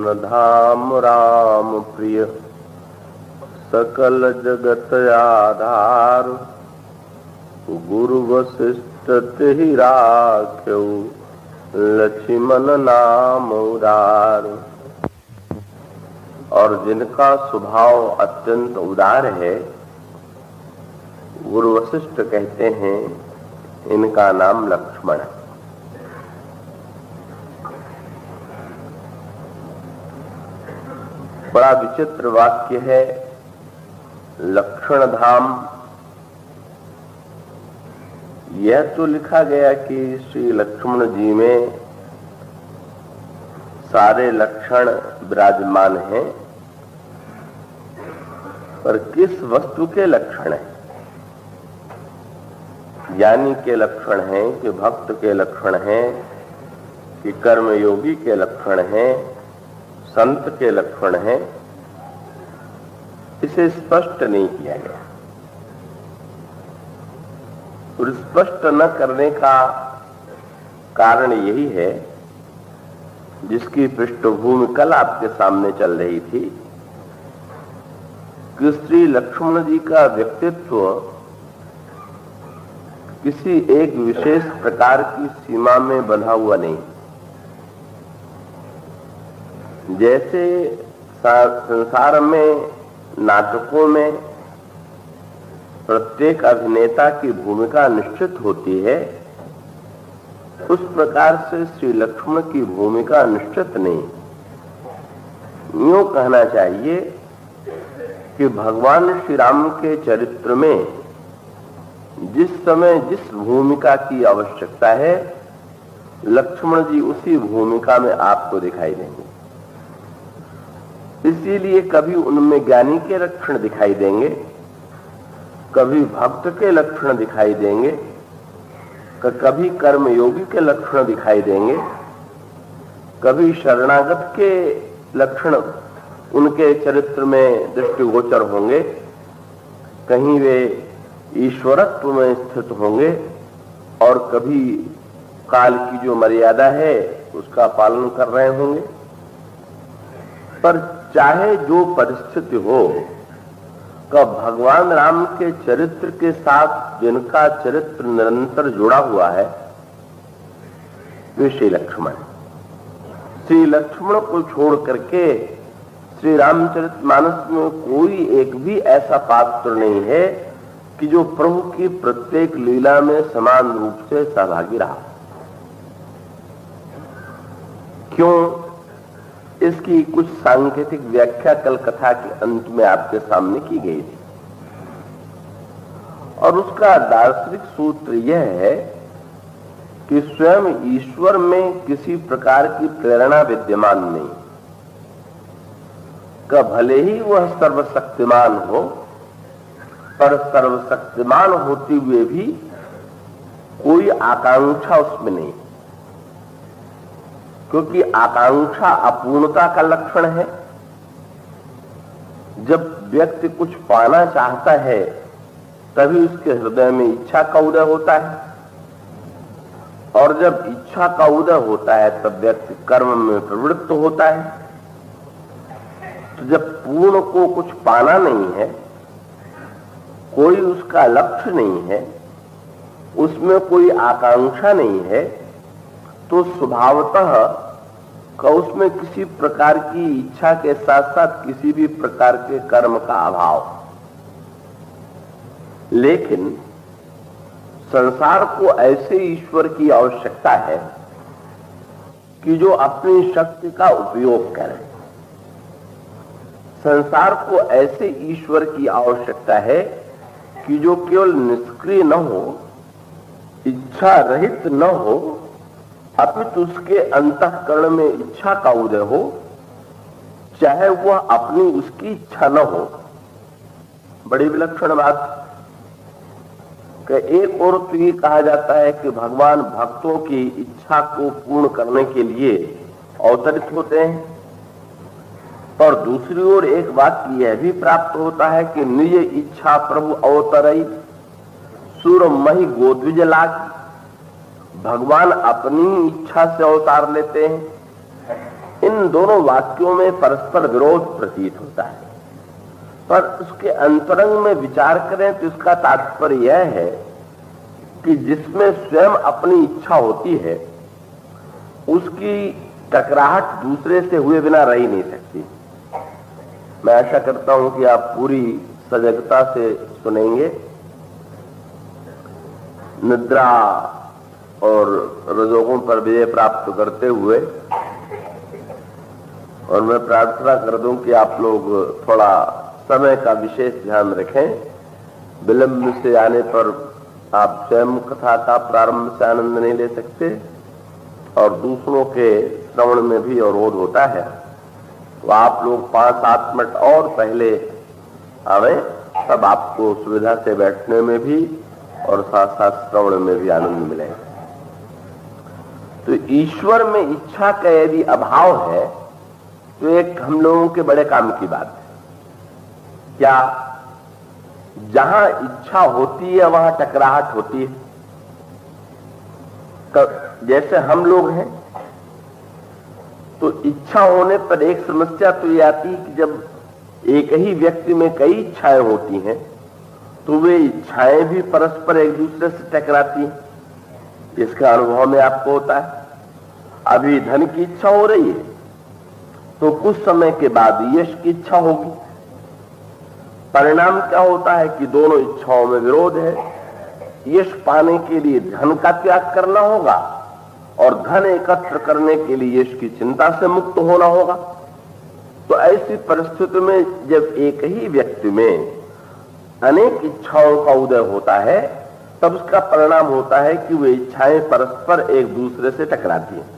लक्ष्मण धाम राम प्रिय, सकल जगत आधार। गुरु वशिष्ठ तेहि राख्यो, लक्ष्मण नाम उदार। और जिनका स्वभाव अत्यंत उदार है, गुरु वशिष्ठ कहते हैं इनका नाम लक्ष्मण है। बड़ा विचित्र वाक्य है। लक्ष्मण धाम, यह तो लिखा गया कि श्री लक्ष्मण जी में सारे लक्षण विराजमान हैं, पर किस वस्तु के लक्षण हैं? ज्ञानी के लक्षण हैं कि भक्त के लक्षण हैं कि कर्मयोगी के लक्षण हैं, संत के लक्षण हैं, इसे स्पष्ट नहीं किया गया। और स्पष्ट न करने का कारण यही है, जिसकी पृष्ठभूमि कल आपके सामने चल रही थी, कि श्री लक्ष्मण जी का व्यक्तित्व किसी एक विशेष प्रकार की सीमा में बंधा हुआ नहीं। जैसे संसार में नाटकों में प्रत्येक अभिनेता की भूमिका निश्चित होती है, उस प्रकार से श्री लक्ष्मण की भूमिका निश्चित नहीं। यूं कहना चाहिए कि भगवान श्री राम के चरित्र में जिस समय जिस भूमिका की आवश्यकता है, लक्ष्मण जी उसी भूमिका में आपको दिखाई देंगे। इसीलिए कभी उनमें ज्ञानी के लक्षण दिखाई देंगे, कभी भक्त के लक्षण दिखाई देंगे, कभी कर्मयोगी के लक्षण दिखाई देंगे, कभी शरणागत के लक्षण उनके चरित्र में दृष्टिगोचर होंगे, कहीं वे ईश्वरत्व में स्थित होंगे, और कभी काल की जो मर्यादा है उसका पालन कर रहे होंगे। पर चाहे जो परिस्थिति हो, का भगवान राम के चरित्र के साथ जिनका चरित्र निरंतर जुड़ा हुआ है, वे श्री लक्ष्मण। श्री लक्ष्मण को छोड़ करके श्री रामचरितमानस में कोई एक भी ऐसा पात्र नहीं है कि जो प्रभु की प्रत्येक लीला में समान रूप से सहभागी रहा। क्यों? इसकी कुछ सांकेतिक व्याख्या कल कथा के अंत में आपके सामने की गई थी, और उसका दार्शनिक सूत्र यह है कि स्वयं ईश्वर में किसी प्रकार की प्रेरणा विद्यमान नहीं, का भले ही वह सर्वशक्तिमान हो, पर सर्वशक्तिमान होते हुए भी कोई आकांक्षा उसमें नहीं, क्योंकि आकांक्षा अपूर्णता का लक्षण है। जब व्यक्ति कुछ पाना चाहता है, तभी उसके हृदय में इच्छा का उदय होता है, और जब इच्छा का उदय होता है तब व्यक्ति कर्म में प्रवृत्त होता है। तो जब पूर्ण को कुछ पाना नहीं है, कोई उसका लक्ष्य नहीं है, उसमें कोई आकांक्षा नहीं है, तो स्वभावतः का उसमें किसी प्रकार की इच्छा के साथ साथ किसी भी प्रकार के कर्म का अभाव। लेकिन संसार को ऐसे ईश्वर की आवश्यकता है कि जो अपनी शक्ति का उपयोग करे। संसार को ऐसे ईश्वर की आवश्यकता है कि जो केवल निष्क्रिय न हो, इच्छा रहित न हो, अपितु उसके अंतःकरण में इच्छा का उदय हो, चाहे वह अपनी उसकी इच्छा न हो। बड़ी विलक्षण बात कि एक और तो ये कहा जाता है कि भगवान भक्तों की इच्छा को पूर्ण करने के लिए अवतरित होते हैं, और दूसरी ओर एक बात यह भी प्राप्त होता है कि निज इच्छा प्रभु अवतरई सुर मही गोद्विज लाग। भगवान अपनी इच्छा से अवतार लेते हैं। इन दोनों वाक्यों में परस्पर विरोध प्रतीत होता है, पर उसके अंतरंग में विचार करें तो इसका तात्पर्य यह है कि जिसमें स्वयं अपनी इच्छा होती है उसकी टकराहट दूसरे से हुए बिना रह ही नहीं सकती। मैं आशा करता हूं कि आप पूरी सजगता से सुनेंगे। निद्रा और रजोगुण पर विजय प्राप्त करते हुए, और मैं प्रार्थना कर दूं कि आप लोग थोड़ा समय का विशेष ध्यान रखें। विलंब से आने पर आप स्वयं कथा का प्रारंभ से आनंद नहीं ले सकते और दूसरों के श्रवण में भी अवरोध होता है। तो आप लोग 5-7 मिनट और पहले आवे, तब आपको सुविधा से बैठने में भी और साथ साथ श्रवण में भी आनंद मिलेगा। तो ईश्वर में इच्छा का यदि अभाव है तो एक हम लोगों के बड़े काम की बात है। क्या जहां इच्छा होती है वहां टकराहट होती है? जैसे हम लोग हैं तो इच्छा होने पर एक समस्या तो ये आती है कि जब एक ही व्यक्ति में कई इच्छाएं होती हैं तो वे इच्छाएं भी परस्पर एक दूसरे से टकराती हैं। इसका अनुभव में आपको होता है। अभी धन की इच्छा हो रही है तो कुछ समय के बाद यश की इच्छा होगी। परिणाम क्या होता है कि दोनों इच्छाओं में विरोध है। यश पाने के लिए धन का त्याग करना होगा और धन एकत्र करने के लिए यश की चिंता से मुक्त होना होगा। तो ऐसी परिस्थिति में जब एक ही व्यक्ति में अनेक इच्छाओं का उदय होता है तब उसका परिणाम होता है कि वे इच्छाएं परस्पर एक दूसरे से टकराती हैं।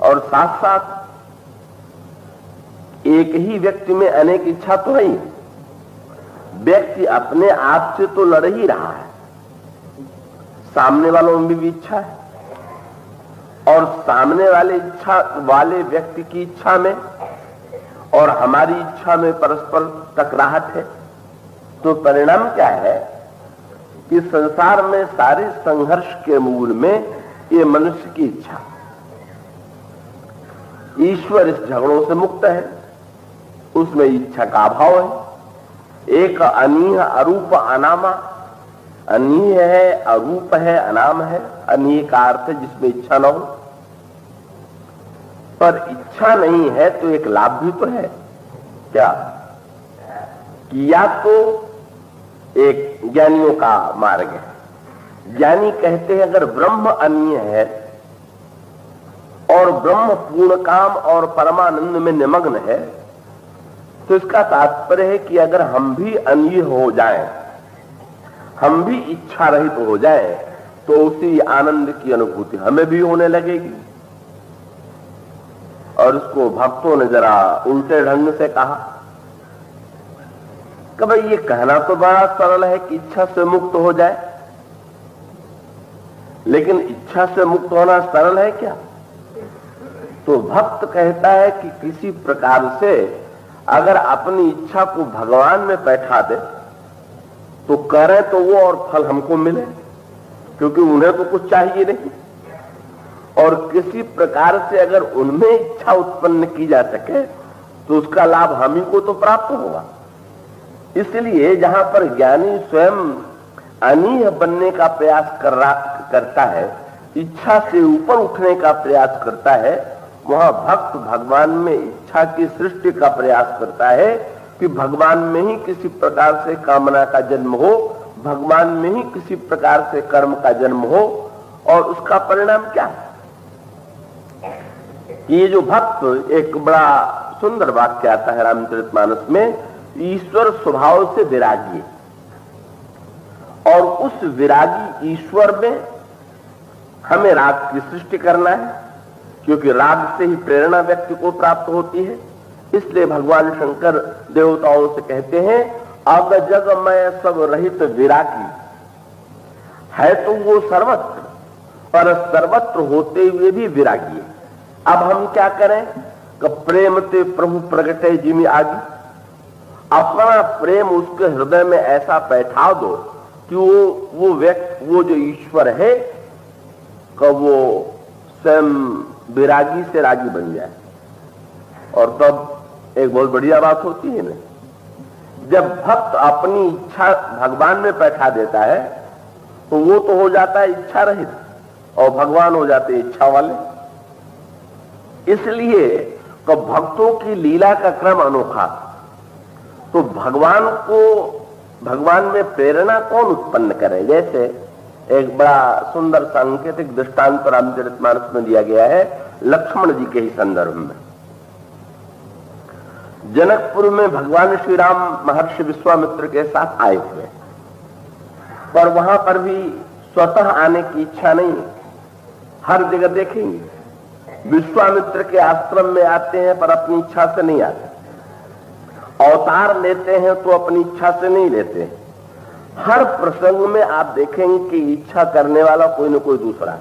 और साथ साथ एक ही व्यक्ति में अनेक इच्छा तो है ही, व्यक्ति अपने आप से तो लड़ ही रहा है, सामने वालों में भी इच्छा है और सामने वाले व्यक्ति की इच्छा में और हमारी इच्छा में परस्पर टकराहट है। तो परिणाम क्या है कि संसार में सारे संघर्ष के मूल में ये मनुष्य की इच्छा। ईश्वर इस झगड़ों से मुक्त है, उसमें इच्छा का अभाव है। एक अनीह अरूप अनामा, अनीह है, अरूप है, अनाम है। अनीह का अर्थ है जिसमें इच्छा न हो, पर इच्छा नहीं है तो एक लाभ भी तो है। क्या कि या तो एक ज्ञानियों का मार्ग है। ज्ञानी कहते हैं अगर ब्रह्म अन्य है और ब्रह्म पूर्ण काम और परमानंद में निमग्न है तो इसका तात्पर्य है कि अगर हम भी अन्य हो जाएं, हम भी इच्छा रहित हो जाएं, तो उसी आनंद की अनुभूति हमें भी होने लगेगी। और उसको भक्तों ने जरा उल्टे ढंग से कहा कि भाई ये कहना तो बड़ा सरल है कि इच्छा से मुक्त हो जाए, लेकिन इच्छा से मुक्त होना सरल है क्या? तो भक्त कहता है कि किसी प्रकार से अगर अपनी इच्छा को भगवान में बैठा दे तो करें तो वो और फल हमको मिले, क्योंकि उन्हें तो कुछ चाहिए नहीं। और किसी प्रकार से अगर उनमें इच्छा उत्पन्न की जा सके तो उसका लाभ हम ही को तो प्राप्त होगा। इसलिए जहां पर ज्ञानी स्वयं अनीह बनने का प्रयास करता है, इच्छा से ऊपर उठने का प्रयास करता है, वहां भक्त भगवान में इच्छा की सृष्टि का प्रयास करता है कि भगवान में ही किसी प्रकार से कामना का जन्म हो, भगवान में ही किसी प्रकार से कर्म का जन्म हो। और उसका परिणाम क्या है? ये जो भक्त, एक बड़ा सुंदर वाक्य आता है रामचरितमानस में, ईश्वर स्वभाव से विरागी, और उस विरागी ईश्वर में हमें राग की सृष्टि करना है, क्योंकि राग से ही प्रेरणा व्यक्ति को प्राप्त होती है। इसलिए भगवान शंकर देवताओं से कहते हैं अब जग में सब रहित विरागी है, तो वो सर्वत्र, पर सर्वत्र होते हुए भी विरागी है। अब हम क्या करें कि प्रेम ते प्रभु प्रगटे जिमी आगी, अपना प्रेम उसके हृदय में ऐसा बैठा दो कि वो व्यक्ति, वो जो ईश्वर है कि वो स्वयं विरागी से रागी बन जाए। और तब एक बहुत बढ़िया बात होती है ना, जब भक्त अपनी इच्छा भगवान में बैठा देता है तो वो तो हो जाता है इच्छा रहित और भगवान हो जाते हैं इच्छा वाले। इसलिए तो भक्तों की लीला का क्रम अनोखा। तो भगवान में प्रेरणा कौन उत्पन्न करे? जैसे एक बड़ा सुंदर सांकेतिक दृष्टांत रामचरितमानस में दिया गया है लक्ष्मण जी के ही संदर्भ में। जनकपुर में भगवान श्री राम महर्षि विश्वामित्र के साथ आए हुए, पर वहां पर भी स्वतः आने की इच्छा नहीं। हर जगह देखेंगे विश्वामित्र के आश्रम में आते हैं पर अपनी इच्छा से नहीं आते, अवतार लेते हैं तो अपनी इच्छा से नहीं लेते। हर प्रसंग में आप देखेंगे कि इच्छा करने वाला कोई न कोई दूसरा है।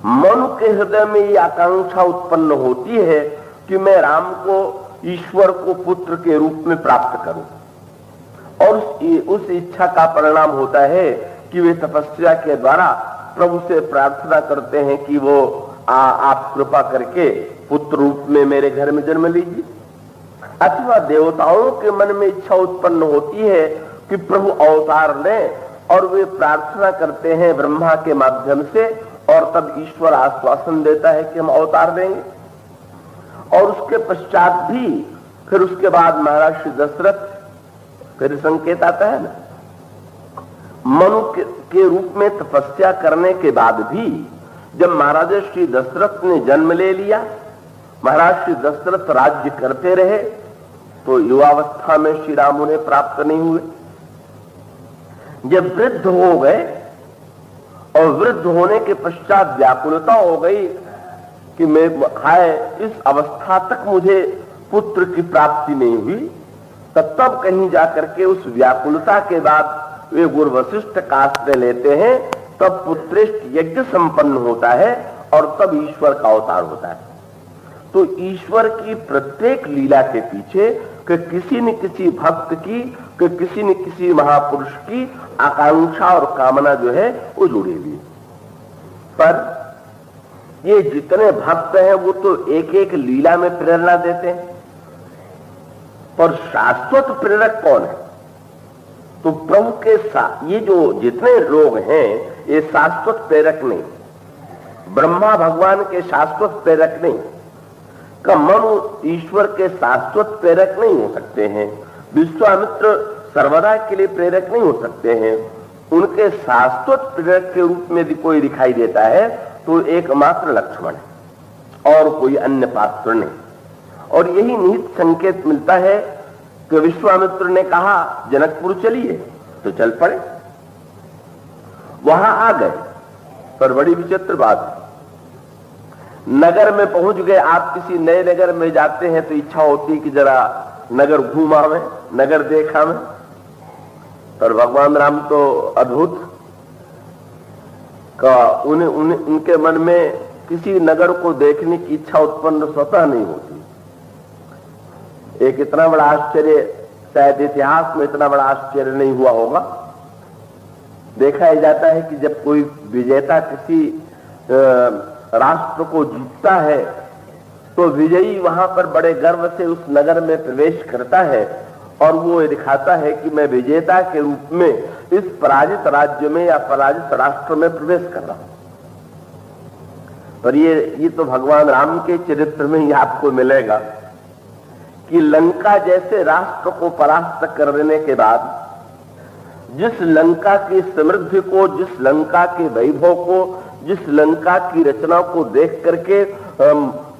मन के हृदय में ये आकांक्षा उत्पन्न होती है कि मैं राम को, ईश्वर को पुत्र के रूप में प्राप्त करूं, और उस इच्छा का परिणाम होता है कि वे तपस्या के द्वारा प्रभु से प्रार्थना करते हैं कि वो आप कृपा करके पुत्र रूप में मेरे घर में जन्म लीजिए। अथवा देवताओं के मन में इच्छा उत्पन्न होती है कि प्रभु अवतार लें, और वे प्रार्थना करते हैं ब्रह्मा के माध्यम से, और तब ईश्वर आश्वासन देता है कि हम अवतार लेंगे। और उसके पश्चात भी फिर उसके बाद महाराज श्री दशरथ, फिर संकेत आता है ना, मनु के रूप में तपस्या करने के बाद भी जब महाराज श्री दशरथ ने जन्म ले लिया, महाराज श्री दशरथ राज्य करते रहे, तो युवावस्था में श्री राम उन्हें प्राप्त नहीं हुए। जब वृद्ध हो गए और वृद्ध होने के पश्चात व्याकुलता हो गई कि मैं इस अवस्था तक मुझे पुत्र की प्राप्ति नहीं हुई, तब कहीं जाकर के उस व्याकुलता के बाद वे गुरु वशिष्ठ का आश्रय लेते हैं, तब पुत्रेष्ट यज्ञ संपन्न होता है और तब ईश्वर का अवतार होता है। तो ईश्वर की प्रत्येक लीला के पीछे कि किसी न किसी भक्त की, कि किसी न किसी महापुरुष की आकांक्षा और कामना जो है वो जुड़ी हुई। पर ये जितने भक्त हैं वो तो एक एक लीला में प्रेरणा देते हैं, पर शाश्वत प्रेरक कौन है? तो प्रभु के साथ ये जो जितने लोग हैं ये शाश्वत प्रेरक नहीं, ब्रह्मा भगवान के शाश्वत प्रेरक नहीं, का मनु ईश्वर के शाश्वत प्रेरक नहीं हो सकते हैं, विश्वामित्र सर्वदा के लिए प्रेरक नहीं हो सकते हैं। उनके शाश्वत प्रेरक के रूप में भी कोई दिखाई देता है तो एकमात्र लक्ष्मण है और कोई अन्य पात्र नहीं। और यही निहित संकेत मिलता है कि विश्वामित्र ने कहा जनकपुर चलिए, तो चल पड़े, वहां आ गए। पर बड़ी विचित्र बात है, नगर में पहुंच गए। आप किसी नए नगर में जाते हैं तो इच्छा होती है कि जरा नगर घूमा में, नगर देखा में। पर भगवान राम तो अद्भुत का उनके मन में किसी नगर को देखने की इच्छा उत्पन्न स्वतः नहीं होती। एक इतना बड़ा आश्चर्य शायद इतिहास में इतना बड़ा आश्चर्य नहीं हुआ होगा। देखा जाता है कि जब कोई विजेता किसी राष्ट्र को जीतता है तो विजयी वहां पर बड़े गर्व से उस नगर में प्रवेश करता है और वो दिखाता है कि मैं विजेता के रूप में इस पराजित राज्य में या पराजित राष्ट्र में प्रवेश कर रहा हूं। पर ये तो भगवान राम के चरित्र में ही आपको मिलेगा कि लंका जैसे राष्ट्र को परास्त कर देने के बाद जिस लंका की समृद्धि को, जिस लंका के वैभव को, जिस लंका की रचना को देख करके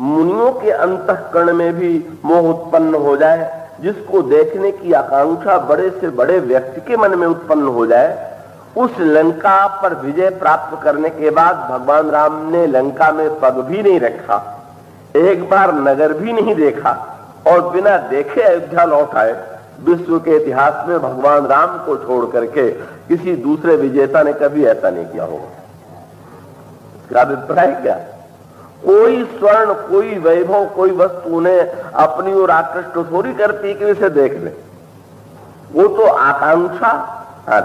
मुनियों के अंतःकरण में भी मोह उत्पन्न हो जाए, जिसको देखने की आकांक्षा बड़े से बड़े व्यक्ति के मन में उत्पन्न हो जाए, उस लंका पर विजय प्राप्त करने के बाद भगवान राम ने लंका में पग भी नहीं रखा, एक बार नगर भी नहीं देखा और बिना देखे अयोध्या लौट आए। विश्व के इतिहास में भगवान राम को छोड़ करके किसी दूसरे विजेता ने कभी ऐसा नहीं किया होगा। इसका अभिप्राय क्या? कोई स्वर्ण, कोई वैभव, कोई वस्तु उन्हें अपनी ओर आकृष्ट थोड़ी करती कि इसे देख ले। वो तो आकांक्षा,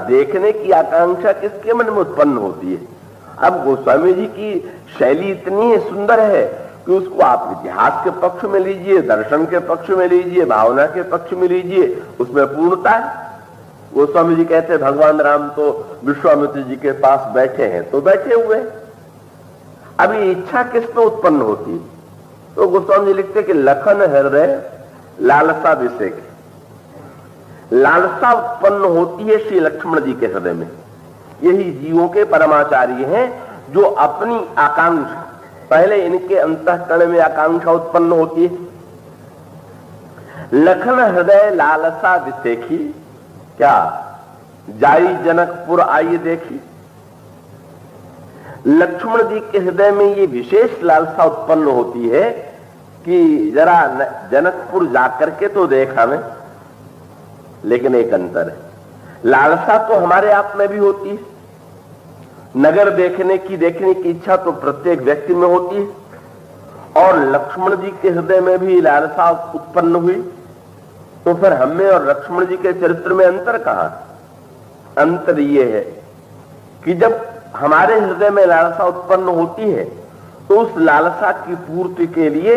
देखने की आकांक्षा किसके मन में उत्पन्न होती है? अब गोस्वामी जी की शैली इतनी सुंदर है कि उसको आप इतिहास के पक्ष में लीजिए, दर्शन के पक्ष में लीजिए, भावना के पक्ष में लीजिए, उसमें पूर्णता है। गोस्वामी जी कहते हैं भगवान राम तो विश्वामित्र जी के पास बैठे हैं, तो बैठे हुए। अभी इच्छा किसमें उत्पन्न होती है? तो गोस्वामी जी लिखते कि लखन हृदय लालसा विषेक, लालसा उत्पन्न होती है श्री लक्ष्मण जी के हृदय में। यही जीवों के परमाचार्य हैं जो अपनी आकांक्षा, पहले इनके अंतःकरण में आकांक्षा उत्पन्न होती है। लखन हृदय लालसा विसेखी, क्या जाई जनकपुर आई देखी। लक्ष्मण जी के हृदय में ये विशेष लालसा उत्पन्न होती है कि जरा जनकपुर जाकर के तो देखा मैं। लेकिन एक अंतर है, लालसा तो हमारे आप में भी होती है, नगर देखने की इच्छा तो प्रत्येक व्यक्ति में होती है, और लक्ष्मण जी के हृदय में भी लालसा उत्पन्न हुई। तो फिर हमें और लक्ष्मण जी के चरित्र में अंतर कहां? अंतर यह है कि जब हमारे हृदय में लालसा उत्पन्न होती है तो उस लालसा की पूर्ति के लिए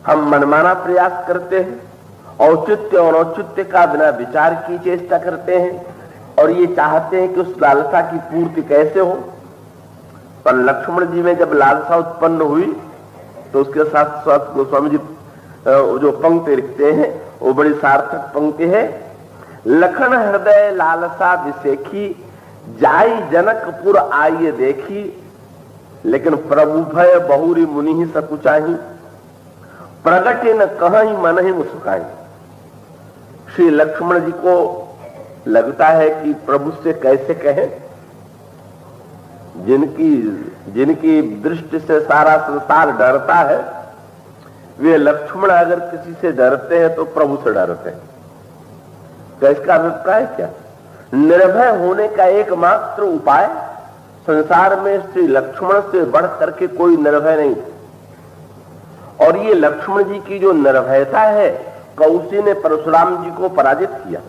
हम मनमाना प्रयास करते हैं, औचित्य और औचित्य का बिना विचार की चेष्टा करते हैं, और ये चाहते हैं कि उस लालसा की पूर्ति कैसे हो। पर लक्ष्मण जी में जब लालसा उत्पन्न हुई तो उसके साथ साथ गोस्वामी जी जो पंक्ति लिखते हैं वो बड़ी सार्थक पंक्ति है। लखन हृदय लालसा विसेखी, जाई जनकपुर आइए देखी। लेकिन प्रभु भय बहुरी मुनि ही सकुचाही, प्रगटे न कहीं मन ही मुस्काई। श्री लक्ष्मण जी को लगता है कि प्रभु से कैसे कहें, जिनकी दृष्टि से सारा संसार डरता है, वे लक्ष्मण अगर किसी से डरते हैं तो प्रभु से डरते हैं। तो इसका अभिप्राय क्या? निर्भय होने का एकमात्र उपाय संसार में श्री लक्ष्मण से बढ़ करके कोई निर्भय नहीं। और ये लक्ष्मण जी की जो निर्भयता है, कौशी ने परशुराम जी को पराजित किया।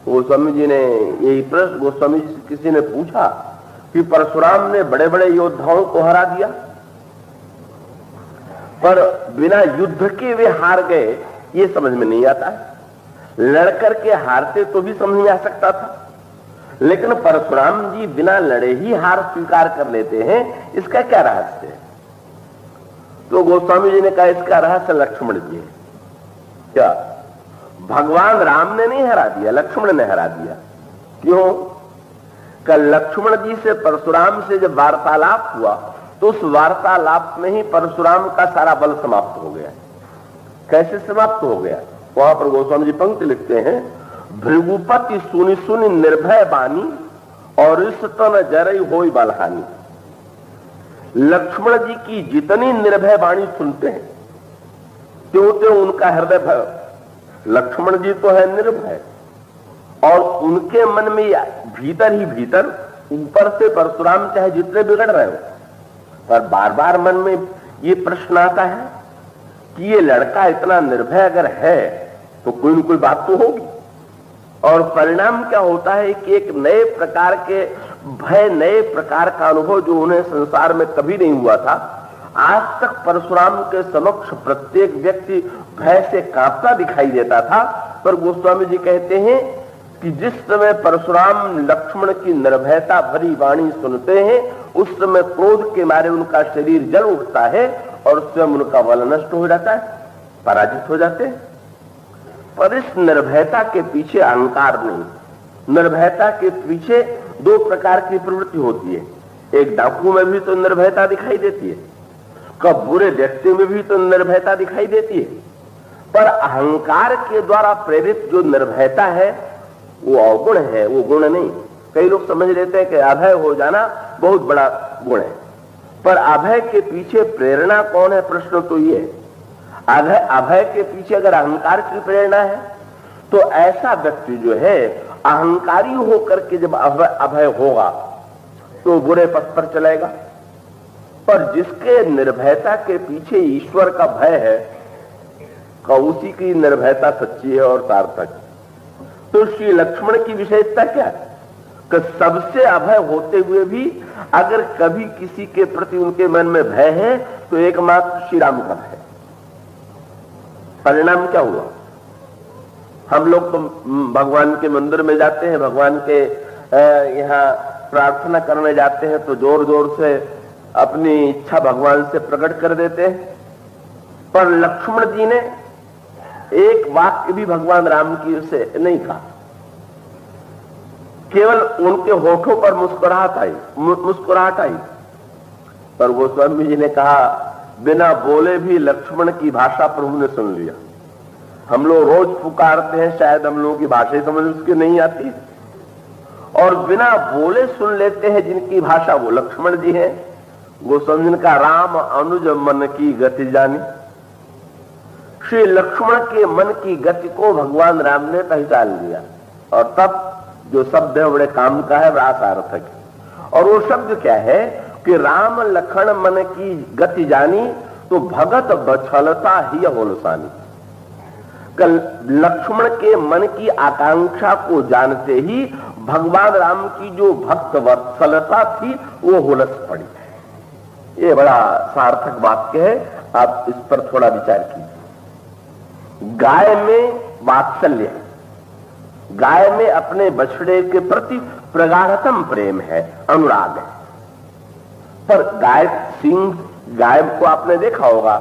गोस्वामी जी ने यही प्रश्न गोस्वामी जी से किसी ने पूछा कि परशुराम ने बड़े बड़े योद्धाओं को हरा दिया, पर बिना युद्ध के वे हार गए, ये समझ में नहीं आता है। लड़कर के हारते तो भी समझ नहीं आ सकता था, लेकिन परशुराम जी बिना लड़े ही हार स्वीकार कर लेते हैं। इसका क्या रहस्य है? तो गोस्वामी जी ने कहा इसका रहस्य लक्ष्मण जी है। क्या? भगवान राम ने नहीं हरा दिया, लक्ष्मण ने हरा दिया। क्यों? कल लक्ष्मण जी से परशुराम से जब वार्तालाप हुआ तो उस वार्तालाप में ही परशुराम का सारा बल समाप्त हो गया। कैसे समाप्त हो गया? वहां पर गोस्वामी जी पंक्ति लिखते हैं, भृगुपति सुनि सुनि निर्भय बानी, और इस तन जरई होई बलहानी। लक्ष्मण जी की जितनी निर्भय वाणी सुनते हैं त्यों त्यों उनका हृदय भय। लक्ष्मण जी तो है निर्भय, और उनके मन में भीतर ही भीतर, ऊपर से परशुराम चाहे जितने बिगड़ रहे हो, पर बार बार मन में ये प्रश्न आता है कि ये लड़का इतना निर्भय अगर है तो कोई न कोई बात तो होगी। और परिणाम क्या होता है कि एक नए प्रकार के भय, नए प्रकार का अनुभव जो उन्हें संसार में कभी नहीं हुआ था। आज तक परशुराम के समक्ष प्रत्येक व्यक्ति भय से कांपता दिखाई देता था, पर गोस्वामी जी कहते हैं कि जिस समय परशुराम लक्ष्मण की निर्भयता भरी वाणी सुनते हैं, उस समय क्रोध के मारे उनका शरीर जल उठता है और स्वयं उनका बल नष्ट हो जाता है, पराजित हो जाते हैं। पर इस निर्भयता के पीछे अहंकार नहीं, निर्भयता के पीछे दो प्रकार की प्रवृत्ति होती है। एक डाकू में भी तो निर्भयता दिखाई देती है, कब बुरे व्यक्ति में भी तो निर्भयता दिखाई देती है, पर अहंकार के द्वारा प्रेरित जो निर्भयता है वो अवगुण है, वो गुण नहीं। कई लोग समझ लेते हैं कि अभय हो जाना बहुत बड़ा गुण है, पर अभय के पीछे प्रेरणा कौन है? प्रश्न तो ये है। अभय के पीछे अगर अहंकार की प्रेरणा है तो ऐसा व्यक्ति जो है अहंकारी होकर के जब अभय होगा तो बुरे पथ पर चलेगा। पर जिसके निर्भयता के पीछे ईश्वर का भय है, उसी की निर्भयता सच्ची है और सार्थक। तो श्री लक्ष्मण की विशेषता क्या है? कि सबसे अभय होते हुए भी अगर कभी किसी के प्रति उनके मन में भय है तो एकमात्र श्री राम का भय। परिणाम क्या हुआ? हम लोग तो भगवान के मंदिर में जाते हैं, भगवान के यहाँ प्रार्थना करने जाते हैं तो जोर जोर से अपनी इच्छा भगवान से प्रकट कर देते हैं, पर लक्ष्मण जी ने एक वाक्य भी भगवान राम की से नहीं कहा। केवल उनके होठों पर मुस्कुराहट आई, पर गोस्वामी जी ने कहा बिना बोले भी लक्ष्मण की भाषा प्रभु ने सुन लिया। हम लोग रोज पुकारते हैं, शायद हम लोगों की भाषा समझ उसकी नहीं आती, और बिना बोले सुन लेते हैं जिनकी भाषा वो लक्ष्मण जी हैं। गोस्वामी जी ने कहा राम अनुज मन की गति जानी। श्री लक्ष्मण के मन की गति को भगवान राम ने पहचान लिया, और तब जो शब्द है बड़े काम का है, बड़ा सार्थक है। और वो शब्द क्या है कि राम लखन मन की गति जानी तो भगत बछलता ही होलसानी। कल लक्ष्मण के मन की आकांक्षा को जानते ही भगवान राम की जो भक्त वत्सलता थी वो हुलस पड़ी। ये बड़ा सार्थक वाक्य है, आप इस पर थोड़ा विचार कीजिए। गाय में वात्सल्य है, गाय में अपने बछड़े के प्रति प्रगाढ़तम प्रेम है, अनुराग है। पर गाय को आपने देखा होगा,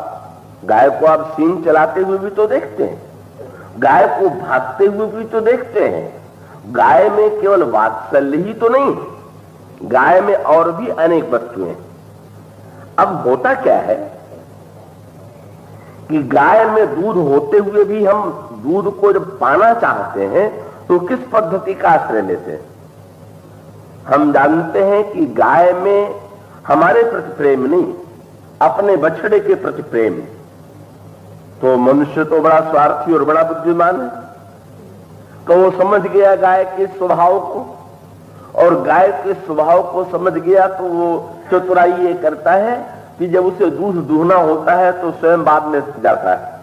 गाय को आप सींग चलाते हुए भी तो देखते हैं, गाय को भागते हुए भी तो देखते हैं। गाय में केवल वात्सल्य ही तो नहीं, गाय में और भी अनेक वस्तुएं। अब होता क्या है कि गाय में दूध होते हुए भी हम दूध को जब पाना चाहते हैं तो किस पद्धति का आश्रय लेते हैं? हम जानते हैं कि गाय में हमारे प्रति प्रेम नहीं, अपने बछड़े के प्रति प्रेम। तो मनुष्य तो बड़ा स्वार्थी और बड़ा बुद्धिमान है, तो वो समझ गया गाय के स्वभाव को, और गाय के स्वभाव को समझ गया तो वो चतुराई ये करता है कि जब उसे दूध दूहना होता है तो स्वयं बाद में जाता है,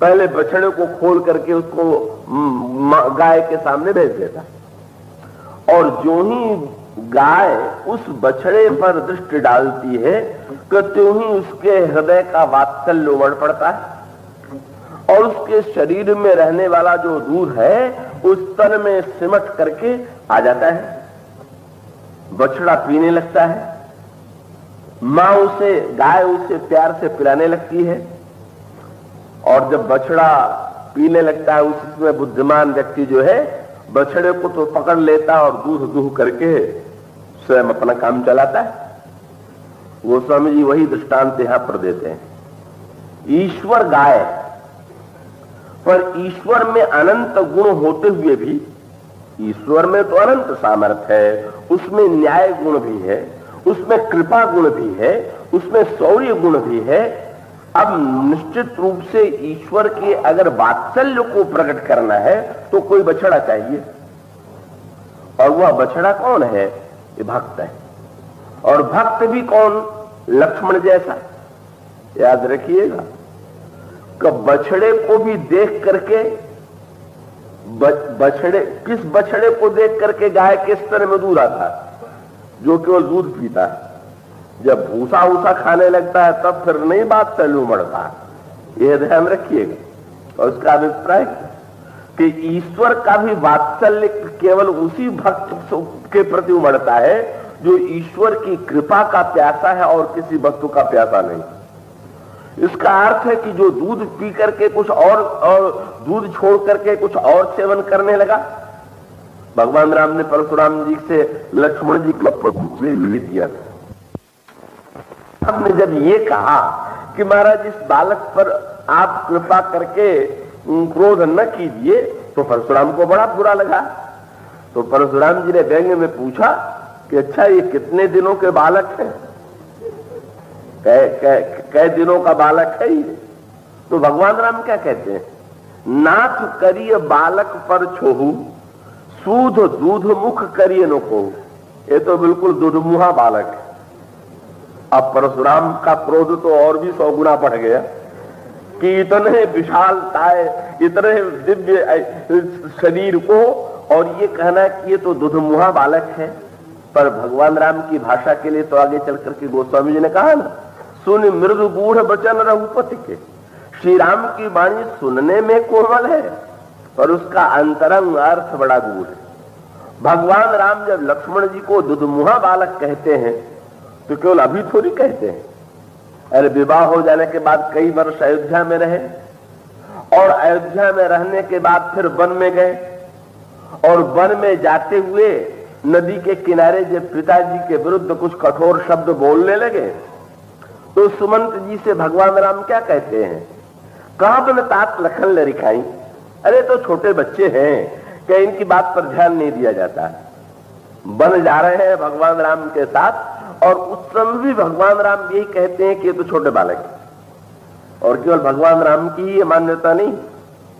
पहले बछड़े को खोल करके उसको गाय के सामने भेज देता है। और जो ही गाय उस बछड़े पर दृष्टि डालती है तो त्यों ही उसके हृदय का वात्सल्य उमड़ पड़ता है, और उसके शरीर में रहने वाला जो दूध है उस तन में सिमट करके आ जाता है। बछड़ा पीने लगता है, गाय उसे प्यार से पिलाने लगती है, और जब बछड़ा पीने लगता है उसमें बुद्धिमान व्यक्ति जो है बछड़े को तो पकड़ लेता है और दूध दूह करके स्वयं अपना काम चलाता है। गोस्वामी जी वही दृष्टांत यहां पर देते हैं। ईश्वर गाय, पर ईश्वर में अनंत गुण होते हुए भी, ईश्वर में तो अनंत सामर्थ्य है, उसमें न्याय गुण भी है, उसमें कृपा गुण भी है, उसमें शौर्य गुण भी है। अब निश्चित रूप से ईश्वर के अगर वात्सल्य को प्रकट करना है तो कोई बछड़ा चाहिए, और वह बछड़ा कौन है? ये भक्त है। और भक्त भी कौन? लक्ष्मण जैसा। याद रखिएगा कि बछड़े को भी देख करके, किस बछड़े को देख करके गाय के स्तन में दूध आता है? जो केवल दूध पीता है। जब भूसा भूसा खाने लगता है तब फिर नहीं बात तलू मड़ता, यह ध्यान रखिएगा। और उसका अभिप्राय कि ईश्वर का भी वात्सल्य केवल उसी भक्त के प्रति उमड़ता है जो ईश्वर की कृपा का प्यासा है और किसी वस्तु का प्यासा नहीं। इसका अर्थ है कि जो दूध पी करके कुछ और दूध छोड़ करके कुछ और सेवन करने लगा। भगवान राम ने परशुराम जी से लक्ष्मण जी को दिया। हमने जब ये कहा कि महाराज इस बालक पर आप कृपा करके क्रोध न कीजिए, तो परशुराम को बड़ा बुरा लगा। तो परशुराम जी ने व्यंग्य में पूछा कि अच्छा ये कितने दिनों के बालक है? कै दिनों का बालक है ये? तो भगवान राम क्या कहते हैं? नाथ करिय बालक पर छोहू, सूध दूध मुख करिए नो को। ये तो बिल्कुल दुधमुहा बालक है। अब परशुराम का क्रोध तो और भी 100 गुना बढ़ गया कि इतने विशालताए, इतने दिव्य शरीर को और ये कहना कि ये तो दुधमुहा बालक है, पर भगवान राम की भाषा के लिए तो आगे चल करके गोस्वामी जी ने कहा ना, सुन मृदु गूढ़ वचन रघुपति के। श्री राम की वाणी सुनने में कोमल है, पर उसका अंतरंग अर्थ बड़ा गूढ़ है। भगवान राम जब लक्ष्मण जी को दुधमुहा बालक कहते हैं तो केवल अभी थोड़ी कहते हैं। अरे विवाह हो जाने के बाद कई वर्ष अयोध्या में रहे, और अयोध्या में रहने के बाद फिर वन में गए, और वन में जाते हुए नदी के किनारे जब पिताजी के विरुद्ध कुछ कठोर शब्द बोलने लगे तो सुमंत जी से भगवान राम क्या कहते हैं, कहां बन तात लखन लरिखाई। अरे तो छोटे बच्चे हैं कि इनकी बात पर ध्यान नहीं दिया जाता। बन जा रहे हैं भगवान राम के साथ, और उस समय भी भगवान राम यही कहते हैं कि ये तो छोटे बालक है। और केवल भगवान राम की ये मान्यता नहीं,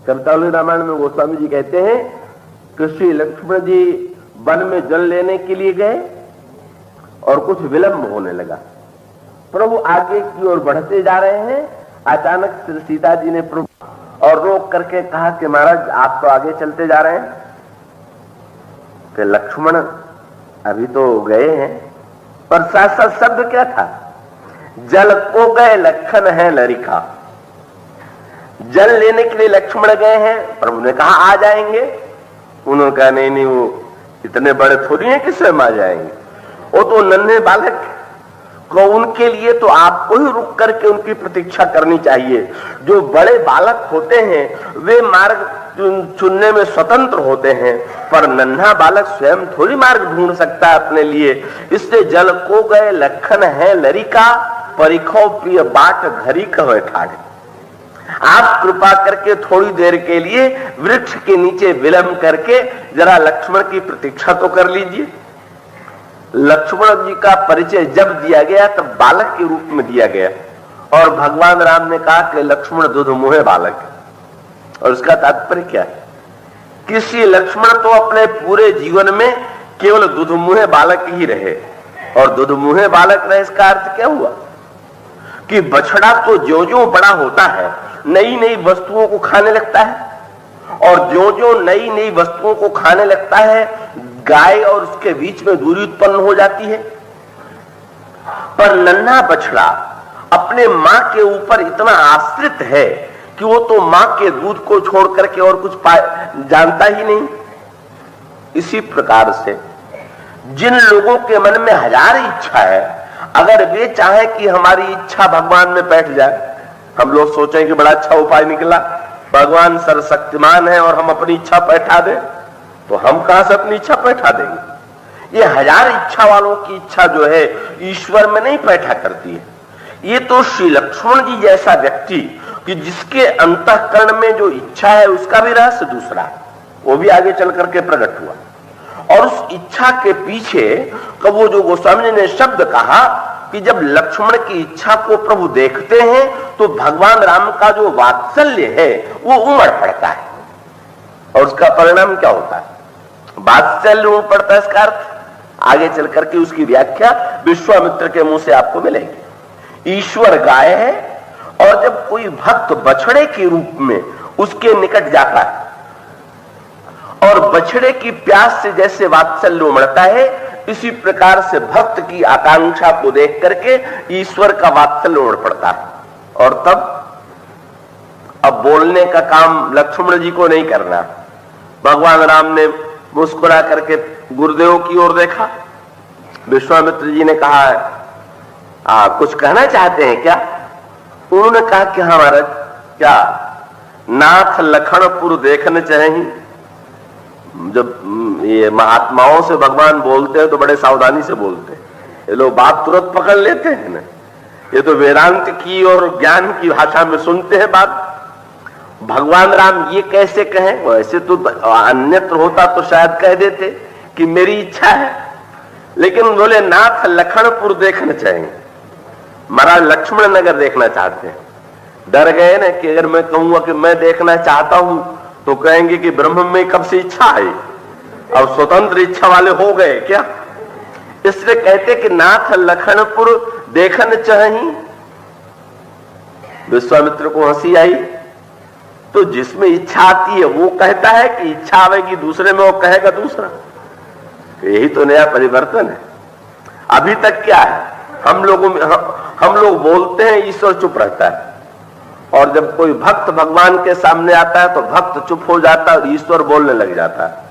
कवितावली रामायण में गोस्वामी जी कहते हैं कि श्री लक्ष्मण जी वन में जल लेने के लिए गए और कुछ विलंब होने लगा। प्रभु आगे की ओर बढ़ते जा रहे हैं, अचानक श्री सीता जी ने प्रभु और रोक करके कहा कि महाराज आप तो आगे चलते जा रहे हैं, कि लक्ष्मण अभी तो गए हैं, पर साथ साथ शब्द क्या था, जल को गए लखन है लरिका। जल लेने के लिए लक्ष्मण गए हैं, प्रभु ने कहा आ जाएंगे। उन्होंने कहा नहीं नहीं, वो इतने बड़े थोड़ी हैं कि स्वयं आ जाएंगे, वो तो नन्हे बालक को, उनके लिए तो आपको ही रुक करके उनकी प्रतीक्षा करनी चाहिए। जो बड़े बालक होते हैं वे मार्ग चुनने में स्वतंत्र होते हैं, पर नन्हा बालक स्वयं थोड़ी मार्ग ढूंढ सकता है अपने लिए। इसलिए जल को गए लखन है लरिका, परिखो प्रिय बाट घरी कहे ठाड़े। आप कृपा करके थोड़ी देर के लिए वृक्ष के नीचे विलंब करके जरा लक्ष्मण की प्रतीक्षा तो कर लीजिए। लक्ष्मण जी का परिचय जब दिया गया तब बालक के रूप में दिया गया, और भगवान राम ने कहा कि लक्ष्मण दुधमुहे बालक है। और उसका तात्पर्य क्या है कि श्री लक्ष्मण तो अपने पूरे जीवन में केवल दुधमुहे बालक ही रहे, और दुधमुहे बालक रहे इसका अर्थ क्या हुआ कि बछड़ा तो ज्यों-ज्यों बड़ा होता है नई नई वस्तुओं को खाने लगता है, और ज्यों-ज्यों नई नई वस्तुओं को खाने लगता है गाय और उसके बीच में दूरी उत्पन्न हो जाती है। पर नन्हा बछड़ा अपने मां के ऊपर इतना आश्रित है कि वो तो मां के दूध को छोड़ करके और कुछ जानता ही नहीं। इसी प्रकार से जिन लोगों के मन में हजार इच्छा है, अगर वे चाहे कि हमारी इच्छा भगवान में बैठ जाए, हम लोग सोचें कि बड़ा अच्छा उपाय निकला, भगवान सर्वशक्तिमान है और हम अपनी इच्छा बैठा दें, तो हम कहां से अपनी इच्छा बैठा देंगे। ये हजार इच्छा वालों की इच्छा जो है ईश्वर में नहीं बैठा करती है। ये तो श्री लक्ष्मण जी जैसा व्यक्ति कि जिसके अंतःकरण में जो इच्छा है उसका भी रहस्य दूसरा, वो भी आगे चल करके प्रकट हुआ। और उस इच्छा के पीछे कब वो जो गोस्वामी जी ने शब्द कहा कि जब लक्ष्मण की इच्छा को प्रभु देखते हैं तो भगवान राम का जो वात्सल्य है वो उमड़ पड़ता है। और उसका परिणाम क्या होता है, वात्सल्य उमड़ पड़ता है। इसका अर्थ आगे चल करके उसकी व्याख्या विश्वामित्र के मुंह से आपको मिलेगी। ईश्वर गाय है, और जब कोई भक्त बछड़े के रूप में उसके निकट जाता है और बछड़े की प्यास से जैसे वात्सल्य उमड़ता है, इसी प्रकार से भक्त की आकांक्षा को देख करके ईश्वर का वात्सल्य उमड़ पड़ता है। और तब अब बोलने का काम लक्ष्मण जी को नहीं करना। भगवान राम ने मुस्कुरा करके गुरुदेव की ओर देखा, विश्वामित्र जी ने कहा कुछ कहना चाहते हैं क्या? उन्होंने कहा कि हाँ महाराज, क्या नाथ लखनपुर देखने चाहिए। जब ये महात्माओं से भगवान बोलते हैं तो बड़े सावधानी से बोलते हैं, ये लोग बात तुरंत पकड़ लेते हैं ना। ये तो वेदांत की और ज्ञान की भाषा में सुनते हैं बात। भगवान राम ये कैसे कहें, वैसे तो अन्यत्र होता तो शायद कह देते कि मेरी इच्छा है, लेकिन बोले नाथ लखनपुर देखना चाहिए। महाराज लक्ष्मण नगर देखना चाहते हैं। डर गए ना कि अगर मैं कहूंगा कि मैं देखना चाहता हूं तो कहेंगे कि ब्रह्म में कब से इच्छा आई, अब स्वतंत्र इच्छा वाले हो गए क्या। इसलिए कहते कि नाथ लखनपुर देखन चाहिए। विश्वामित्र को हंसी आई तो जिसमें इच्छा आती है वो कहता है कि इच्छा आवेगी दूसरे में, वो कहेगा दूसरा। यही तो नया परिवर्तन है। अभी तक क्या है, हम लोग बोलते हैं, ईश्वर चुप रहता है, और जब कोई भक्त भगवान के सामने आता है तो भक्त चुप हो जाता है और ईश्वर बोलने लग जाता है।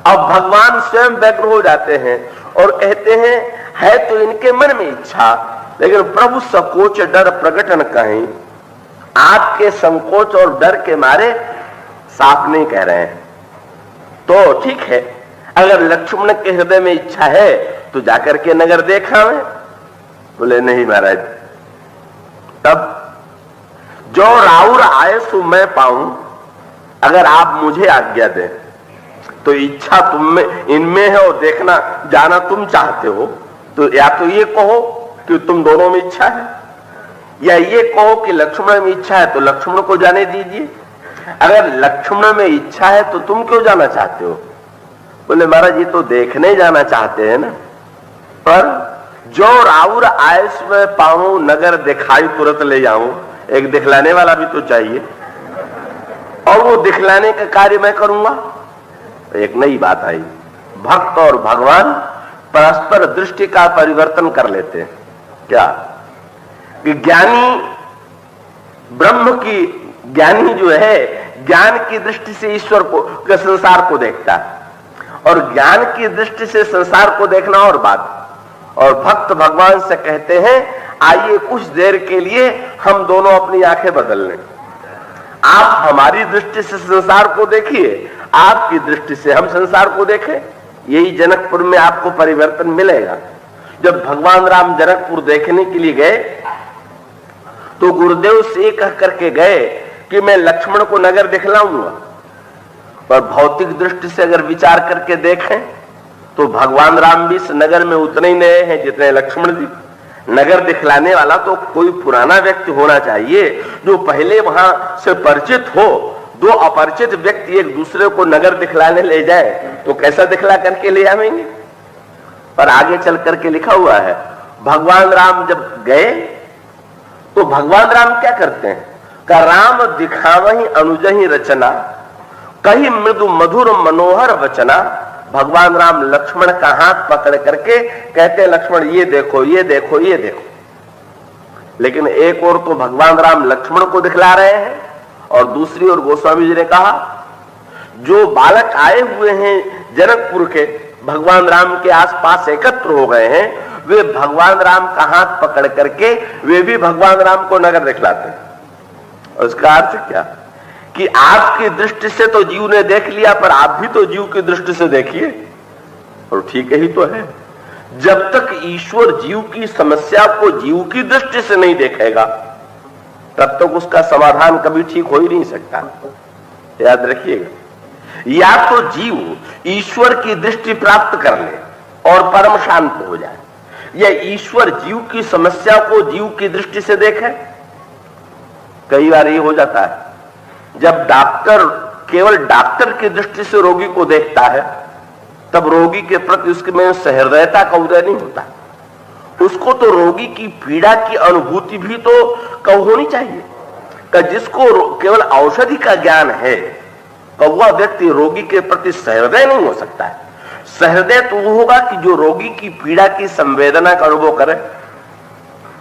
अब भगवान स्वयं व्यग्र हो जाते हैं और कहते हैं है तो इनके मन में इच्छा, लेकिन प्रभु संकोच डर प्रकट न कहीं। आपके संकोच और डर के मारे साफ नहीं कह रहे हैं। तो ठीक है, अगर लक्ष्मण के हृदय में इच्छा है तो जाकर के नगर देखा मैं। बोले नहीं महाराज, तब जो राउर आए सो मैं पाऊं, अगर आप मुझे आज्ञा दें तो इच्छा तुम में इनमें है और देखना जाना तुम चाहते हो, तो या तो ये कहो कि तुम दोनों में इच्छा है, या ये कहो कि लक्ष्मण में इच्छा है तो लक्ष्मण को जाने दीजिए। अगर लक्ष्मण में इच्छा है तो तुम क्यों जाना चाहते हो? बोले महाराज ये तो देखने जाना चाहते हैं ना, पर जो राउर आयस में पाऊं नगर दिखाई तुरंत ले जाऊं। एक दिखलाने वाला भी तो चाहिए, और वो दिखलाने का कार्य मैं करूंगा। एक नई बात आई, भक्त और भगवान परस्पर दृष्टि का परिवर्तन कर लेते हैं। क्या कि ज्ञानी जो है ज्ञान की दृष्टि से ईश्वर को के संसार को देखता है, और ज्ञान की दृष्टि से संसार को देखना और बात। और भक्त भगवान से कहते हैं आइए कुछ देर के लिए हम दोनों अपनी आंखें बदल लें। आप हमारी दृष्टि से संसार को देखिए, आपकी दृष्टि से हम संसार को देखें। यही जनकपुर में आपको परिवर्तन मिलेगा। जब भगवान राम जनकपुर देखने के लिए गए तो गुरुदेव से कह करके गए कि मैं लक्ष्मण को नगर दिखलाऊंगा, पर भौतिक दृष्टि से अगर विचार करके देखें तो भगवान राम भी इस नगर में उतने ही नए हैं जितने लक्ष्मण जी। नगर दिखलाने वाला तो कोई पुराना व्यक्ति होना चाहिए जो पहले वहां से परिचित हो। दो अपरिचित व्यक्ति एक दूसरे को नगर दिखलाने ले जाए तो कैसा दिखला करके ले आवेंगे? पर आगे चल करके लिखा हुआ है, भगवान राम जब गए तो भगवान राम क्या करते हैं? का राम दिखावही अनुजही रचना, कहीं मृदु मधुर मनोहर वचना। भगवान राम लक्ष्मण का हाथ पकड़ करके कहते हैं लक्ष्मण ये देखो ये देखो ये देखो। लेकिन एक ओर तो भगवान राम लक्ष्मण को दिखला रहे हैं, और दूसरी ओर गोस्वामी जी ने कहा जो बालक आए हुए हैं जनकपुर के भगवान राम के आसपास एकत्र हो गए हैं, वे भगवान राम का हाथ पकड़ करके वे भी भगवान राम को नगर दिखलाते हैं। और उसका अर्थ क्या कि आपकी दृष्टि से तो जीव ने देख लिया, पर आप भी तो जीव की दृष्टि से देखिए। और ठीक ही तो है, जब तक ईश्वर जीव की समस्या को जीव की दृष्टि से नहीं देखेगा तब तक उसका समाधान कभी ठीक हो ही नहीं सकता। याद रखिएगा, या तो जीव ईश्वर की दृष्टि प्राप्त कर ले और परम शांत हो जाए, या ईश्वर जीव की समस्या को जीव की दृष्टि से देखे। कई बार ये हो जाता है जब डॉक्टर केवल डॉक्टर की दृष्टि से रोगी को देखता है, तब रोगी के प्रति उसके में सहृदयता का उदय नहीं होता। उसको तो रोगी की पीड़ा की अनुभूति भी तो कब होनी चाहिए। कि जिसको केवल औषधि का ज्ञान है वह व्यक्ति रोगी के प्रति सहृदय नहीं हो सकता है। सहृदय तो वो होगा कि जो रोगी की पीड़ा की संवेदना का अनुभव करे।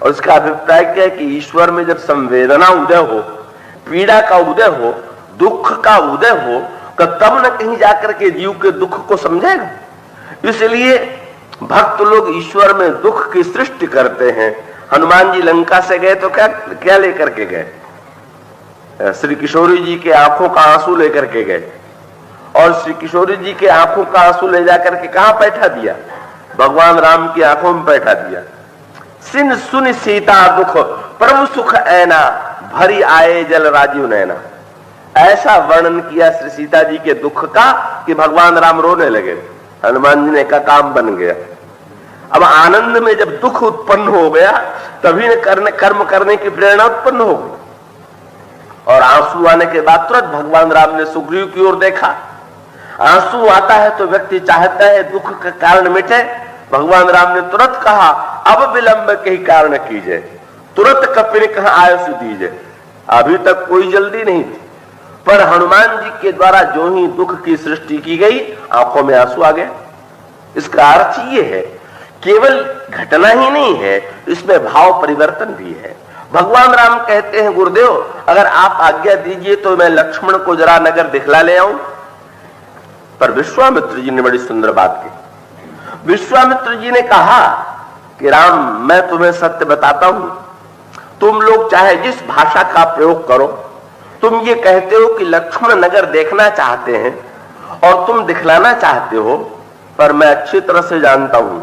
और इसका अभिप्राय क्या है कि ईश्वर में जब संवेदना उदय हो, पीड़ा का उदय हो, दुख का उदय हो, तब न कहीं जाकर के जीव के दुख को समझेगा। इसलिए भक्त लोग ईश्वर में दुख की सृष्टि करते हैं। हनुमान जी लंका से गए तो क्या लेकर के गए? श्री किशोरी जी के आंखों का आंसू लेकर के गए, और श्री किशोरी जी के आंखों का आंसू ले जाकर के कहां बैठा दिया? भगवान राम की आंखों में बैठा दिया। सिन सुन सीता दुख प्रभु सुख ऐना, भरी आए जल राजीव नैना। ऐसा वर्णन किया श्री सीता जी के दुख का कि भगवान राम रोने लगे। हनुमान जी ने का काम बन गया। अब आनंद में जब दुख उत्पन्न हो गया तभी न कर्म करने की प्रेरणा उत्पन्न हो गई। और आंसू आने के बाद तुरंत भगवान राम ने सुग्रीव की ओर देखा। आंसू आता है तो व्यक्ति चाहता है दुख का कारण मिटे। भगवान राम ने तुरंत कहा अब विलंब के ही कारण कीजिए, तुरंत कपि ने कहा आयुष दीजिए। अभी तक कोई जल्दी नहीं थी, पर हनुमान जी के द्वारा जो ही दुख की सृष्टि की गई, आंखों में आंसू आ गए। इसका अर्थ ये है, केवल घटना ही नहीं है, इसमें भाव परिवर्तन भी है। भगवान राम कहते हैं, गुरुदेव अगर आप आज्ञा दीजिए तो मैं लक्ष्मण को जरा नगर दिखला ले आऊं। पर विश्वामित्र जी ने बड़ी सुंदर बात की। विश्वामित्र जी ने कहा कि राम, मैं तुम्हें सत्य बताता हूं, तुम लोग चाहे जिस भाषा का प्रयोग करो, तुम ये कहते हो कि लक्ष्मण नगर देखना चाहते हैं और तुम दिखलाना चाहते हो, पर मैं अच्छी तरह से जानता हूं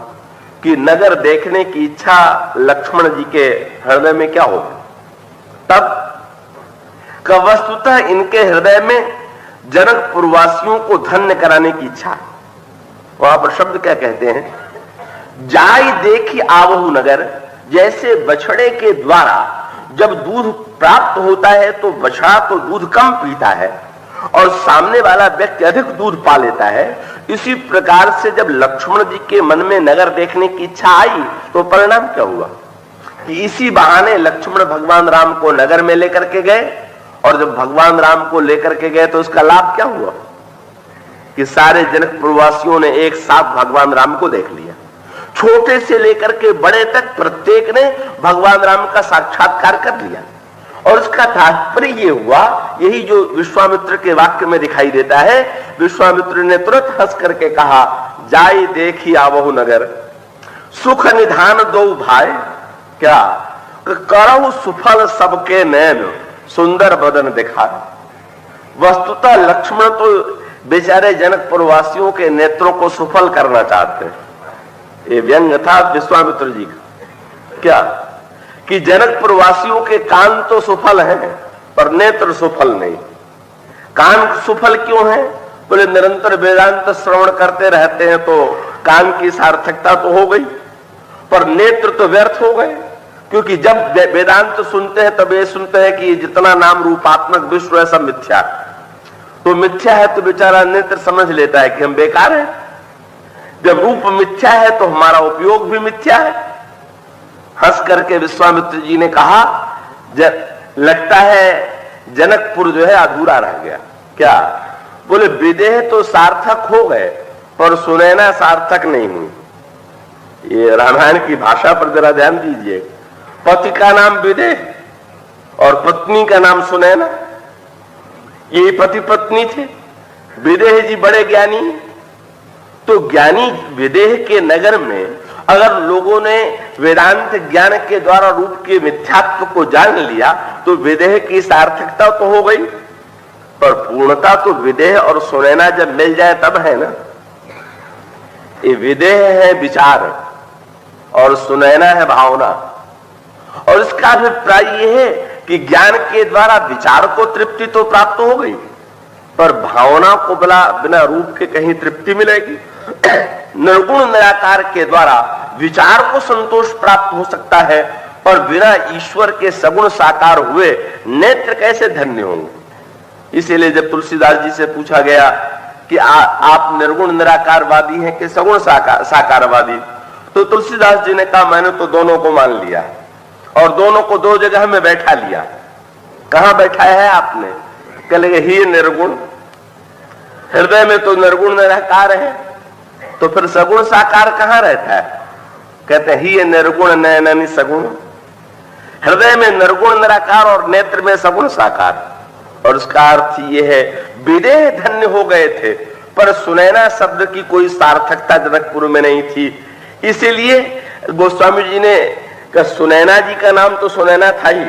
कि नगर देखने की इच्छा लक्ष्मण जी के हृदय में क्या हो, तब वस्तुतः इनके हृदय में जनकपुरवासियों को धन्य कराने की इच्छा है। वहां पर शब्द क्या कहते हैं, जाई देखी आवहु नगर। जैसे बछड़े के द्वारा जब दूध प्राप्त होता है तो बछड़ा तो दूध कम पीता है और सामने वाला व्यक्ति अधिक दूध पा लेता है, इसी प्रकार से जब लक्ष्मण जी के मन में नगर देखने की इच्छा आई तो परिणाम क्या हुआ कि इसी बहाने लक्ष्मण भगवान राम को नगर में लेकर के गए, और जब भगवान राम को लेकर के गए तो उसका लाभ क्या हुआ कि सारे जनकपुरवासियों ने एक साथ भगवान राम को देख लिया। छोटे से लेकर के बड़े तक प्रत्येक ने भगवान राम का साक्षात्कार कर लिया। और इसका तात्पर्य ये हुआ, यही जो विश्वामित्र के वाक्य में दिखाई देता है। विश्वामित्र ने तुरंत हंस करके कहा, जाई देखी आवहु नगर, सुख निधान दो भाई। क्या करहु सुफल सबके नैन, सुंदर बदन दिखा। वस्तुतः लक्ष्मण तो बेचारे जनकपुर वासियों के नेत्रों को सुफल करना चाहते हैं। ये व्यंग था विश्वामित्र जी का, क्या कि जनकपुर वासियों के कान तो सुफल हैं पर नेत्र सुफल नहीं। कान सुफल क्यों है? बोले निरंतर वेदांत श्रवण करते रहते हैं तो कान की सार्थकता तो हो गई, पर नेत्र तो व्यर्थ हो गए। क्योंकि जब वेदांत सुनते हैं तब ये सुनते हैं कि जितना नाम रूपात्मक विश्व है सब मिथ्या, तो मिथ्या है तो बेचारा नेत्र समझ लेता है कि हम बेकार हैं। जब रूप मिथ्या है तो हमारा उपयोग भी मिथ्या है। हंस करके विश्वामित्र जी ने कहा, लगता है जनकपुर जो है अधूरा रह गया। क्या? बोले विदेह तो सार्थक हो गए पर सुनैना सार्थक नहीं हुई। ये रामायण की भाषा पर जरा ध्यान दीजिए। पति का नाम विदेह और पत्नी का नाम सुनैना, ये पति पत्नी थे। विदेह जी बड़े ज्ञानी, तो ज्ञानी विदेह के नगर में अगर लोगों ने वेदांत ज्ञान के द्वारा रूप के मिथ्यात्व को जान लिया तो विदेह की सार्थकता तो हो गई, पर पूर्णता तो विदेह और सुनैना जब मिल जाए तब है ना। ये विदेह है विचार और सुनैना है भावना। और इसका अभिप्राय यह है कि ज्ञान के द्वारा विचार को तृप्ति तो प्राप्त हो गई, पर भावना को बिना रूप के कहीं तृप्ति मिलेगी? निर्गुण निराकार के द्वारा विचार को संतोष प्राप्त हो सकता है, पर बिना ईश्वर के सगुण साकार हुए नेत्र कैसे धन्य होंगे? इसीलिए जब तुलसीदास जी से पूछा गया कि आप निर्गुण निराकारवादी हैं कि सगुण साकारवादी, तो तुलसीदास जी ने कहा मैंने तो दोनों को मान लिया और दोनों को दो जगह में बैठा लिया। कहां बैठाया है आपने? कहेंगे ही निर्गुण, हृदय में तो निर्गुण निराकार है, तो फिर सगुण साकार कहां रहता है? कहते हैं ही निर्गुण नयननि सगुण। हृदय में निर्गुण निराकार और नेत्र में सगुण साकार। और उसका अर्थ ये है विदेह धन्य हो गए थे, पर सुनैना शब्द की कोई सार्थकता जनकपुर में नहीं थी। इसीलिए गोस्वामी जी ने सुनैना जी का नाम तो सुनैना था ही।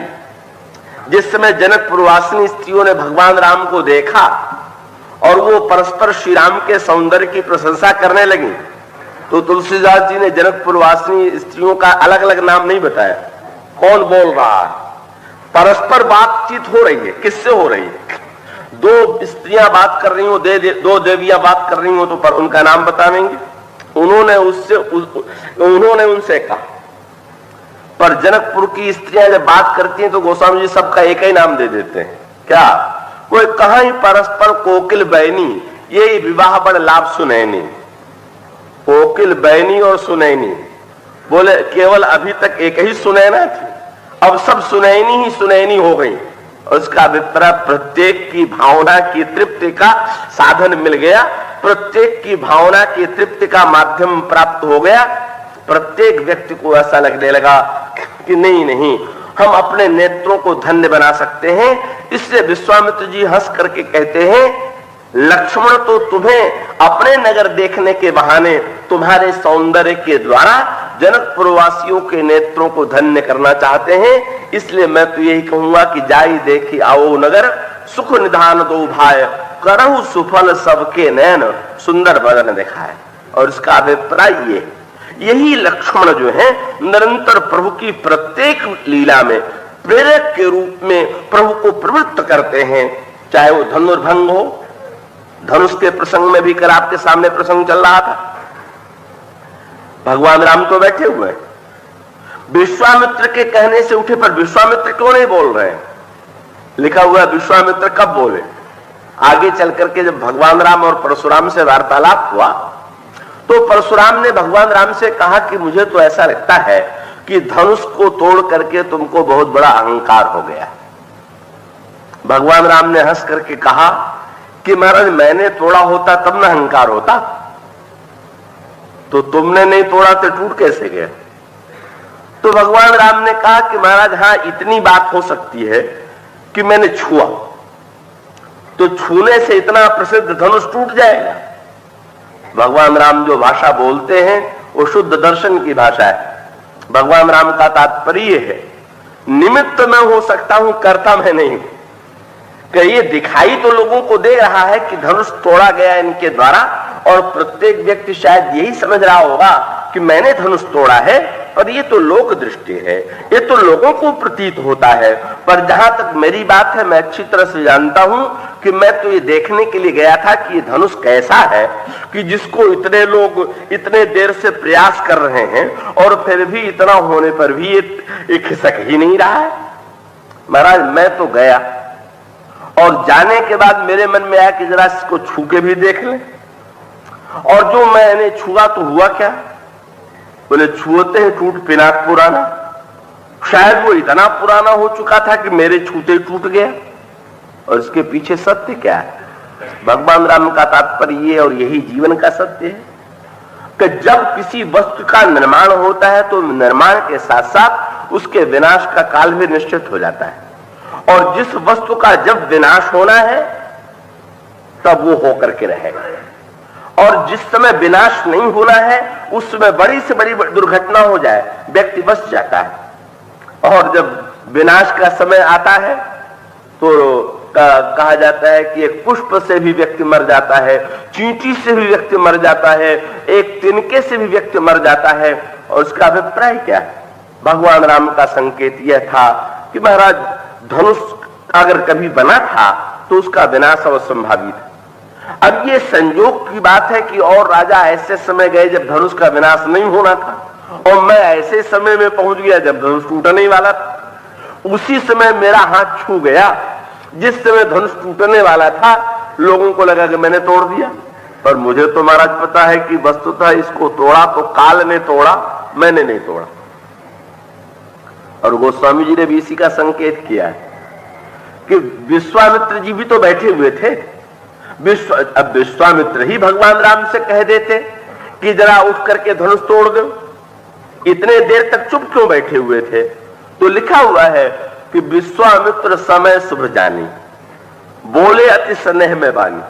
जिस समय जनकपुरवासिनी स्त्रियों ने भगवान राम को देखा और वो परस्पर श्री राम के सौंदर्य की प्रशंसा करने लगी, तो तुलसीदास जी ने जनकपुरवासिनी स्त्रियों का अलग अलग नाम नहीं बताया। कौन बोल रहा है? परस्पर बातचीत हो रही है। किससे हो रही है? दो स्त्रियां बात कर रही हो, दो देवियां बात कर रही हो, तो पर उनका नाम बतावेंगे? उन्होंने उनसे कहा। पर जनकपुर की स्त्रियां जब बात करती हैं तो गोस्वामी जी सबका एक ही नाम दे देते हैं। क्या? कोई कहां ही परस्पर कोकिल बैनी, ये विवाह बड़ लाभ सुनैनी। कोकिल बैनी और सुनैनी, बोले केवल अभी तक एक ही सुनैना थी, अब सब सुनैनी ही सुनैनी हो गई। उसका अभिप्राय प्रत्येक की भावना की तृप्ति का साधन मिल गया, प्रत्येक की भावना की तृप्ति का माध्यम प्राप्त हो गया। प्रत्येक व्यक्ति को ऐसा लगने लगा कि नहीं नहीं, हम अपने नेत्रों को धन्य बना सकते हैं। इसलिए विश्वामित्र जी हंस करके कहते हैं, लक्ष्मण तो तुम्हें अपने नगर देखने के बहाने तुम्हारे सौंदर्य के द्वारा जनकपुर वासियों के नेत्रों को धन्य करना चाहते हैं। इसलिए मैं तो यही कहूंगा कि जाई देखी आओ नगर, सुख निधान दो भाई, करहु सुफल सबके नयन, सुंदर बदन दिखाए। और इसका अभिप्राय ये, यही लक्ष्मण जो है निरंतर प्रभु की प्रत्येक लीला में प्रेरक के रूप में प्रभु को प्रवृत्त करते हैं। चाहे वो धनुर्भंग हो, धनुष के प्रसंग में भी कर आपके सामने प्रसंग चल रहा था, भगवान राम तो बैठे हुए हैं, विश्वामित्र के कहने से उठे, पर विश्वामित्र क्यों नहीं बोल रहे हैं? लिखा हुआ है विश्वामित्र कब बोले? आगे चल करके जब भगवान राम और परशुराम से वार्तालाप हुआ तो परशुराम ने भगवान राम से कहा कि मुझे तो ऐसा लगता है कि धनुष को तोड़ करके तुमको बहुत बड़ा अहंकार हो गया। भगवान राम ने हंस करके कहा कि महाराज मैंने तोड़ा होता तब ना अहंकार होता, तो तुमने नहीं तोड़ा तो टूट कैसे गया? तो भगवान राम ने कहा कि महाराज हां, इतनी बात हो सकती है कि मैंने छुआ, तो छूने से इतना प्रसिद्ध धनुष टूट जाएगा? भगवान राम जो भाषा बोलते हैं वो शुद्ध दर्शन की भाषा है। भगवान राम का तात्पर्य है, निमित्त मैं हो सकता हूं, करता मैं नहीं। कि ये दिखाई तो लोगों को दे रहा है कि धनुष तोड़ा गया इनके द्वारा, और प्रत्येक व्यक्ति शायद यही समझ रहा होगा कि मैंने धनुष तोड़ा है, पर ये तो लोक दृष्टि है, ये तो लोगों को प्रतीत होता है। पर जहां तक मेरी बात है, मैं अच्छी तरह से जानता हूं कि मैं तो ये देखने के लिए गया था कि ये धनुष कैसा है कि जिसको इतने लोग इतने देर से प्रयास कर रहे हैं और फिर भी इतना होने पर भी ये खिसक ही नहीं रहा है। महाराज मैं तो गया और जाने के बाद मेरे मन में आया कि जरा इसको छू के भी देख लें, और जो मैंने छुआ तो हुआ क्या? बोले छुते ही टूट पिनाक पुराना। शायद वो इतना पुराना हो चुका था कि मेरे छूते ही टूट गया। और इसके पीछे सत्य क्या है? भगवान राम का तात्पर्य ये, और यही जीवन का सत्य है, कि जब किसी वस्तु का निर्माण होता है तो निर्माण के साथ साथ उसके विनाश का काल भी निश्चित हो जाता है। और जिस वस्तु का जब विनाश होना है तब वो होकर के रहेगा, और जिस समय विनाश नहीं होना है उस समय बड़ी से बड़ी दुर्घटना हो जाए, व्यक्ति बच जाता है। और जब विनाश का समय आता है तो कहा जाता है कि एक पुष्प से भी व्यक्ति मर जाता है, चींटी से भी व्यक्ति मर जाता है, एक तिनके से भी व्यक्ति मर जाता है। और उसका अभिप्राय क्या है? भगवान राम का संकेत यह था कि महाराज धनुष अगर कभी बना था तो उसका विनाश अवश्यंभावी था। अब ये संयोग की बात है कि और राजा ऐसे समय गए जब धनुष का विनाश नहीं होना था, और मैं ऐसे समय में पहुंच गया जब धनुष टूटने ही वाला था। उसी समय मेरा हाथ छू गया जिस समय धनुष टूटने वाला था। लोगों को लगा कि मैंने तोड़ दिया, पर मुझे तो महाराज पता है कि वस्तुतः इसको तोड़ा तो काल ने तोड़ा, मैंने नहीं तोड़ा। और गोस्वामी जी ने भी इसी का संकेत किया है कि विश्वामित्र जी भी तो बैठे हुए थे। अब विश्वामित्र ही भगवान राम से कह देते कि जरा उठ करके धनुष तोड़ दो, इतने देर तक चुप क्यों बैठे हुए थे? तो लिखा हुआ है कि विश्वामित्र समय शुभ जानी, बोले अति स्नेह में बानी।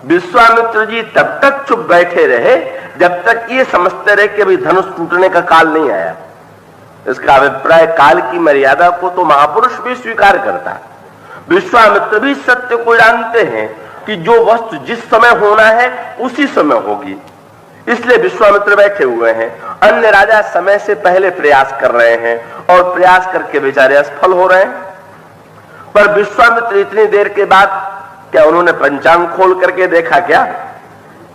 विश्वामित्र जी तब तक चुप बैठे रहे जब तक ये समझते रहे कि अभी धनुष टूटने का काल नहीं आया। इसका अभिप्राय काल की मर्यादा को तो महापुरुष भी स्वीकार करता है। विश्वामित्र भी सत्य को जानते हैं कि जो वस्तु जिस समय होना है उसी समय होगी, इसलिए विश्वामित्र बैठे हुए हैं। अन्य राजा समय से पहले प्रयास कर रहे हैं और प्रयास करके बेचारे असफल हो रहे हैं। पर विश्वामित्र इतनी देर के बाद क्या उन्होंने पंचांग खोल करके देखा क्या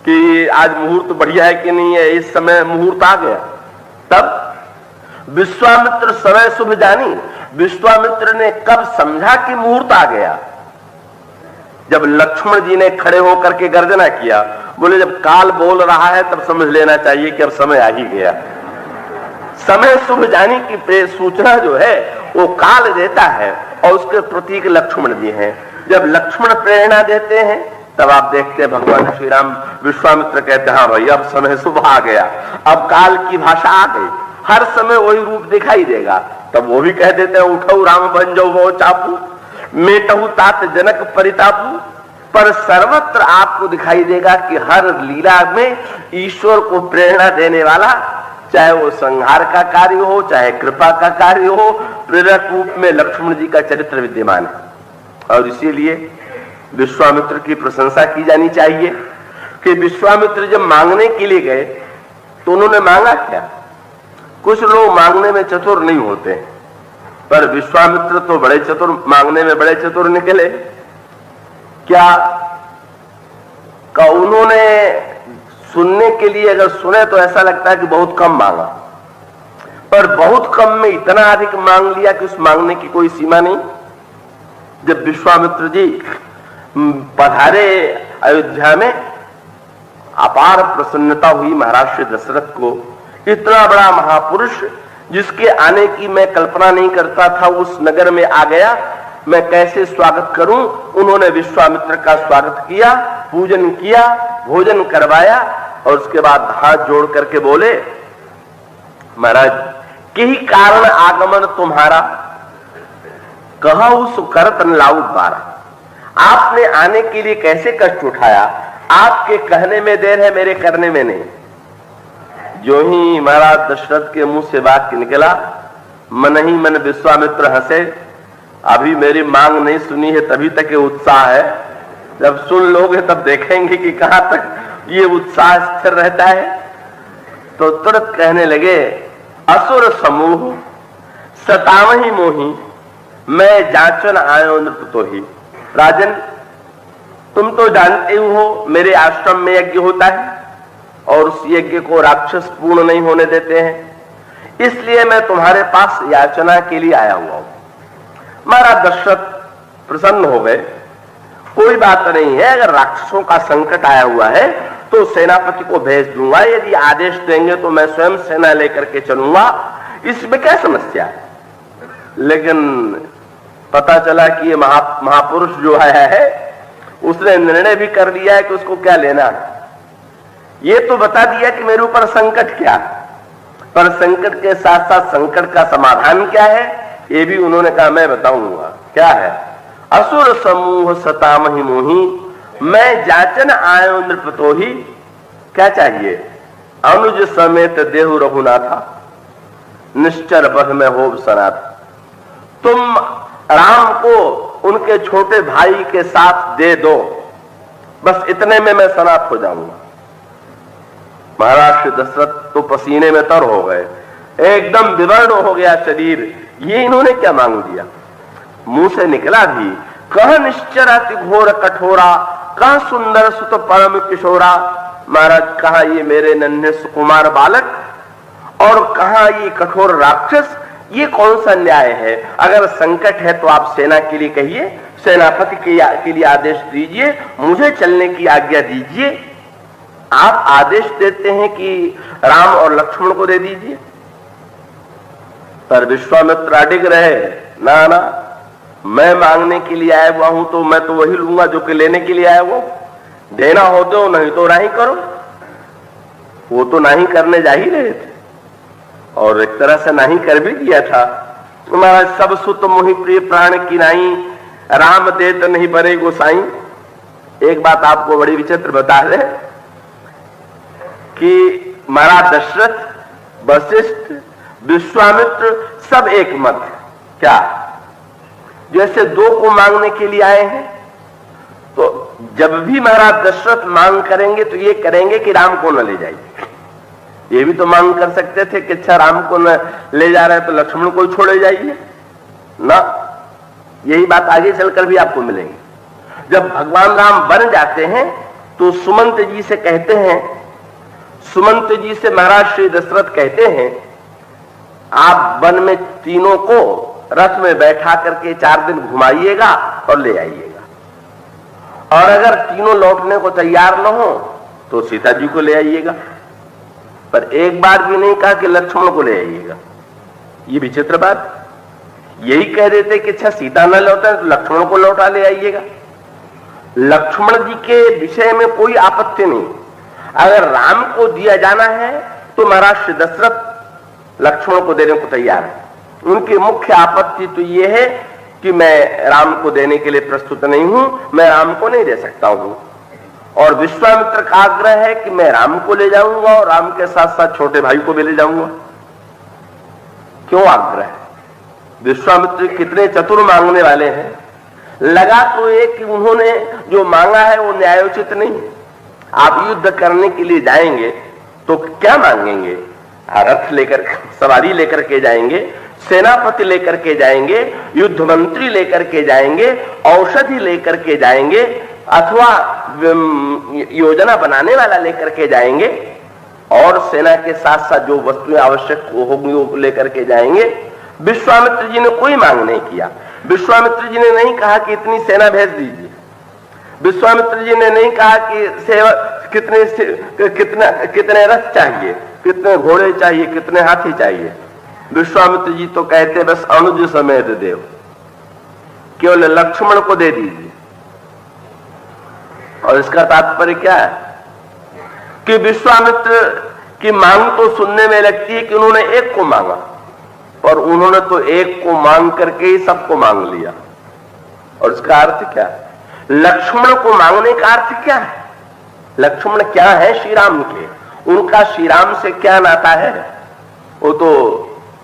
कि आज मुहूर्त बढ़िया है कि नहीं है, इस समय मुहूर्त आ गया? तब विश्वामित्र समय शुभ जानी। विश्वामित्र ने कब समझा कि मुहूर्त आ गया? जब लक्ष्मण जी ने खड़े होकर के गर्जना किया, बोले जब काल बोल रहा है तब समझ लेना चाहिए कि अब समय आ ही गया। समय शुभ जानी की सूचना जो है वो काल देता है, और उसके प्रतीक लक्ष्मण जी हैं। जब लक्ष्मण प्रेरणा देते हैं तब आप देखते हैं भगवान श्री राम विश्वामित्र कहते हैं हाँ भाई अब समय शुभ आ गया, अब काल की भाषा आ गई, हर समय वही रूप दिखाई देगा। तब वो भी कह देते हैं उठो राम बन जाओ वो चापू, मेटहु तात जनक परितापू। पर सर्वत्र आपको दिखाई देगा कि हर लीला में ईश्वर को प्रेरणा देने वाला, चाहे वो संहार का कार्य हो चाहे कृपा का कार्य हो, प्रेरक रूप में लक्ष्मण जी का चरित्र विद्यमान है। और इसीलिए विश्वामित्र की प्रशंसा की जानी चाहिए कि विश्वामित्र जब मांगने के लिए गए तो उन्होंने मांगा क्या? कुछ लोग मांगने में चतुर नहीं होते, पर विश्वामित्र तो बड़े चतुर, मांगने में बड़े चतुर निकले। क्या का उन्होंने सुनने के लिए अगर सुने तो ऐसा लगता है कि बहुत कम मांगा, पर बहुत कम में इतना अधिक मांग लिया कि उस मांगने की कोई सीमा नहीं। जब विश्वामित्र जी पधारे अयोध्या में, अपार प्रसन्नता हुई महाराज श्री दशरथ को। इतना बड़ा महापुरुष जिसके आने की मैं कल्पना नहीं करता था उस नगर में आ गया, मैं कैसे स्वागत करूं। उन्होंने विश्वामित्र का स्वागत किया, पूजन किया, भोजन करवाया और उसके बाद हाथ जोड़ करके बोले महाराज कि कारण आगमन तुम्हारा, कहु सुकरत न लाऊ बारा। आपने आने के लिए कैसे कष्ट उठाया, आपके कहने में देर है मेरे करने में नहीं। जो ही महाराज दशरथ के मुंह से वाक्य निकला, मन ही मन विश्वामित्र हंसे। अभी मेरी मांग नहीं सुनी है तभी तक ये उत्साह है, जब सुन लोगे तब देखेंगे कि कहां तक ये उत्साह स्थिर रहता है। तो तुरंत कहने लगे असुर समूह सतावही मोही, मैं जांचन आयो नृप तो ही। राजन तुम तो जानते हो मेरे आश्रम में यज्ञ होता है और उस यज्ञ को राक्षस पूर्ण नहीं होने देते हैं, इसलिए मैं तुम्हारे पास याचना के लिए आया हुआ हूं। महाराज दशरथ प्रसन्न हो गए। कोई बात नहीं है, अगर राक्षसों का संकट आया हुआ है तो सेनापति को भेज दूंगा, यदि आदेश देंगे तो मैं स्वयं सेना लेकर के चलूंगा, इसमें क्या समस्या है। लेकिन पता चला कि ये महापुरुष जो है उसने निर्णय भी कर लिया है कि उसको क्या लेना है। ये तो बता दिया कि मेरे ऊपर संकट क्या, पर संकट के साथ साथ संकट का समाधान क्या है ये भी उन्होंने कहा मैं बताऊंगा। क्या है? असुर समूह सतामहि मोही, मैं जाचन आयो नृप तो ही। क्या चाहिए? अनुज समेत देहु रघुनाथा, निश्चर बध में होब सनाथ। तुम राम को उनके छोटे भाई के साथ दे दो, बस इतने में मैं सनाथ हो जाऊंगा। महाराज श्री दशरथ तो पसीने में तर हो गए, एकदम विवर्ण हो गया शरीर। ये इन्होंने क्या मांग दिया? मुंह से निकला भी, कह निश्चर अति घोर कठोरा, कह सुंदर सुत परम किशोरा। महाराज कहा ये मेरे नन्हे सुकुमार बालक और कहा ये कठोर राक्षस, ये कौन सा न्याय है? अगर संकट है तो आप सेना के लिए कहिए, सेनापति के लिए आदेश दीजिए, मुझे चलने की आज्ञा दीजिए। आप आदेश देते हैं कि राम और लक्ष्मण को दे दीजिए, पर विश्वामित्र अडिग रहे, ना ना मैं मांगने के लिए आया हुआ हूं तो मैं तो वही लूंगा जो कि लेने के लिए आया हुआ। देना हो दो, नहीं तो नहीं करो। वो तो नहीं करने जा ही रहे थे और एक तरह से नहीं कर भी दिया था। महाराज सब सुत मोहि प्रिय प्राण की नाई, राम देत नहीं बरे गोसाई। एक बात आपको बड़ी विचित्र बता दे कि महाराज दशरथ, वशिष्ठ, विश्वामित्र सब एक मत है। क्या? जैसे दो को मांगने के लिए आए हैं तो जब भी महाराज दशरथ मांग करेंगे तो ये करेंगे कि राम को न ले जाइए। ये भी तो मांग कर सकते थे कि अच्छा राम को न ले जा रहे हैं तो लक्ष्मण को छोड़े जाइए ना। यही बात आगे चलकर भी आपको मिलेगी। जब भगवान राम बन जाते हैं तो सुमंत जी से कहते हैं, सुमंत जी से महाराज श्री दशरथ कहते हैं आप वन में तीनों को रथ में बैठा करके 4 दिन घुमाइएगा और ले आइएगा, और अगर तीनों लौटने को तैयार न हो तो सीता जी को ले आइएगा। पर एक बार भी नहीं कहा कि लक्ष्मण को ले आइएगा। ये विचित्र बात। यही कह देते कि अच्छा सीता न लौटा तो लक्ष्मण को लौटा ले आइएगा। लक्ष्मण जी के विषय में कोई आपत्ति नहीं। अगर राम को दिया जाना है तो महाराज श्री दशरथ लक्ष्मण को देने को तैयार है। उनकी मुख्य आपत्ति तो यह है कि मैं राम को देने के लिए प्रस्तुत नहीं हूं, मैं राम को नहीं दे सकता हूं। और विश्वामित्र का आग्रह है कि मैं राम को ले जाऊंगा और राम के साथ साथ छोटे भाई को भी ले जाऊंगा। क्यों आग्रह है? विश्वामित्र कितने चतुर मांगने वाले हैं। लगा तो एक कि उन्होंने जो मांगा है वो न्यायोचित नहीं। आप युद्ध करने के लिए जाएंगे तो क्या मांगेंगे? रथ लेकर, सवारी लेकर के जाएंगे, सेनापति लेकर के जाएंगे, युद्ध मंत्री लेकर के जाएंगे, औषधि लेकर के जाएंगे, अथवा योजना बनाने वाला लेकर के जाएंगे, और सेना के साथ साथ जो वस्तुएं आवश्यक होंगी वो लेकर के जाएंगे। विश्वामित्र जी ने कोई मांग नहीं किया। विश्वामित्र जी ने नहीं कहा कि इतनी सेना भेज दीजिए। विश्वामित्र जी ने नहीं कहा कि सेवा कितने रथ चाहिए, कितने घोड़े चाहिए, कितने हाथी चाहिए। विश्वामित्र जी तो कहते बस अनुज समेत देव, केवल लक्ष्मण को दे दीजिए। और इसका तात्पर्य क्या है कि विश्वामित्र की मांग तो सुनने में लगती है कि उन्होंने एक को मांगा, पर उन्होंने तो एक को मांग करके ही सबको मांग लिया। और इसका अर्थ क्या है? लक्ष्मण को मांगने का अर्थ क्या है? लक्ष्मण क्या है श्री राम के? उनका श्री राम से क्या नाता है? वो तो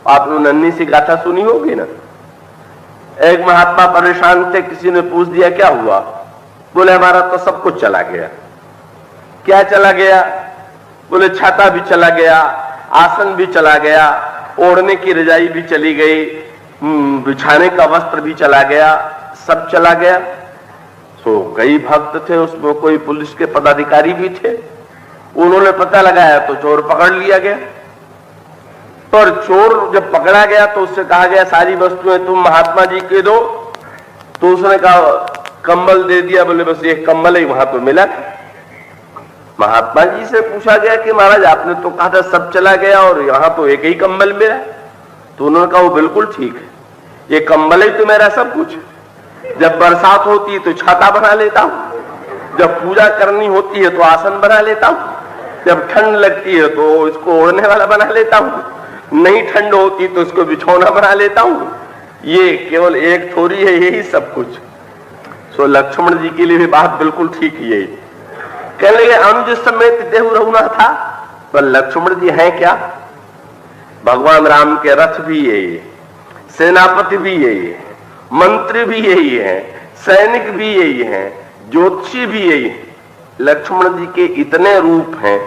आपने नन्ही सी गाथा सुनी होगी ना। एक महात्मा परेशान थे, किसी ने पूछ दिया क्या हुआ? बोले हमारा तो सब कुछ चला गया। क्या चला गया? बोले छाता भी चला गया, आसन भी चला गया, ओढ़ने की रजाई भी चली गई, बिछाने का वस्त्र भी चला गया, सब चला गया। तो कई भक्त थे, उसमें कोई पुलिस के पदाधिकारी भी थे। उन्होंने पता लगाया तो चोर पकड़ लिया गया। पर चोर जब पकड़ा गया तो उससे कहा गया सारी वस्तुएं तुम महात्मा जी के दो। तो उसने कहा कंबल दे दिया। बोले बस एक कंबल ही वहां तो मिला था। महात्मा जी से पूछा गया कि महाराज आपने तो कहा था सब चला गया और यहां तो एक ही कंबल मिला। तो उन्होंने कहा वो बिल्कुल ठीक है, ये कंबल ही तो मेरा सब कुछ। जब बरसात होती है तो छाता बना लेता हूं, जब पूजा करनी होती है तो आसन बना लेता हूं, जब ठंड लगती है तो इसको ओढ़ने वाला बना लेता हूं, नहीं ठंड होती तो इसको बिछौना बना लेता हूं। ये केवल एक थोड़ी है, यही सब कुछ। सो लक्ष्मण जी के लिए भी बात बिल्कुल ठीक ही है। कहने लगे अनुज समेत देहु रहुना था, पर लक्ष्मण जी हैं क्या? भगवान राम के रथ भी यही है, सेनापति भी यही है, मंत्री भी यही है, सैनिक भी यही है, ज्योतिषी भी यही है। लक्ष्मण जी के इतने रूप हैं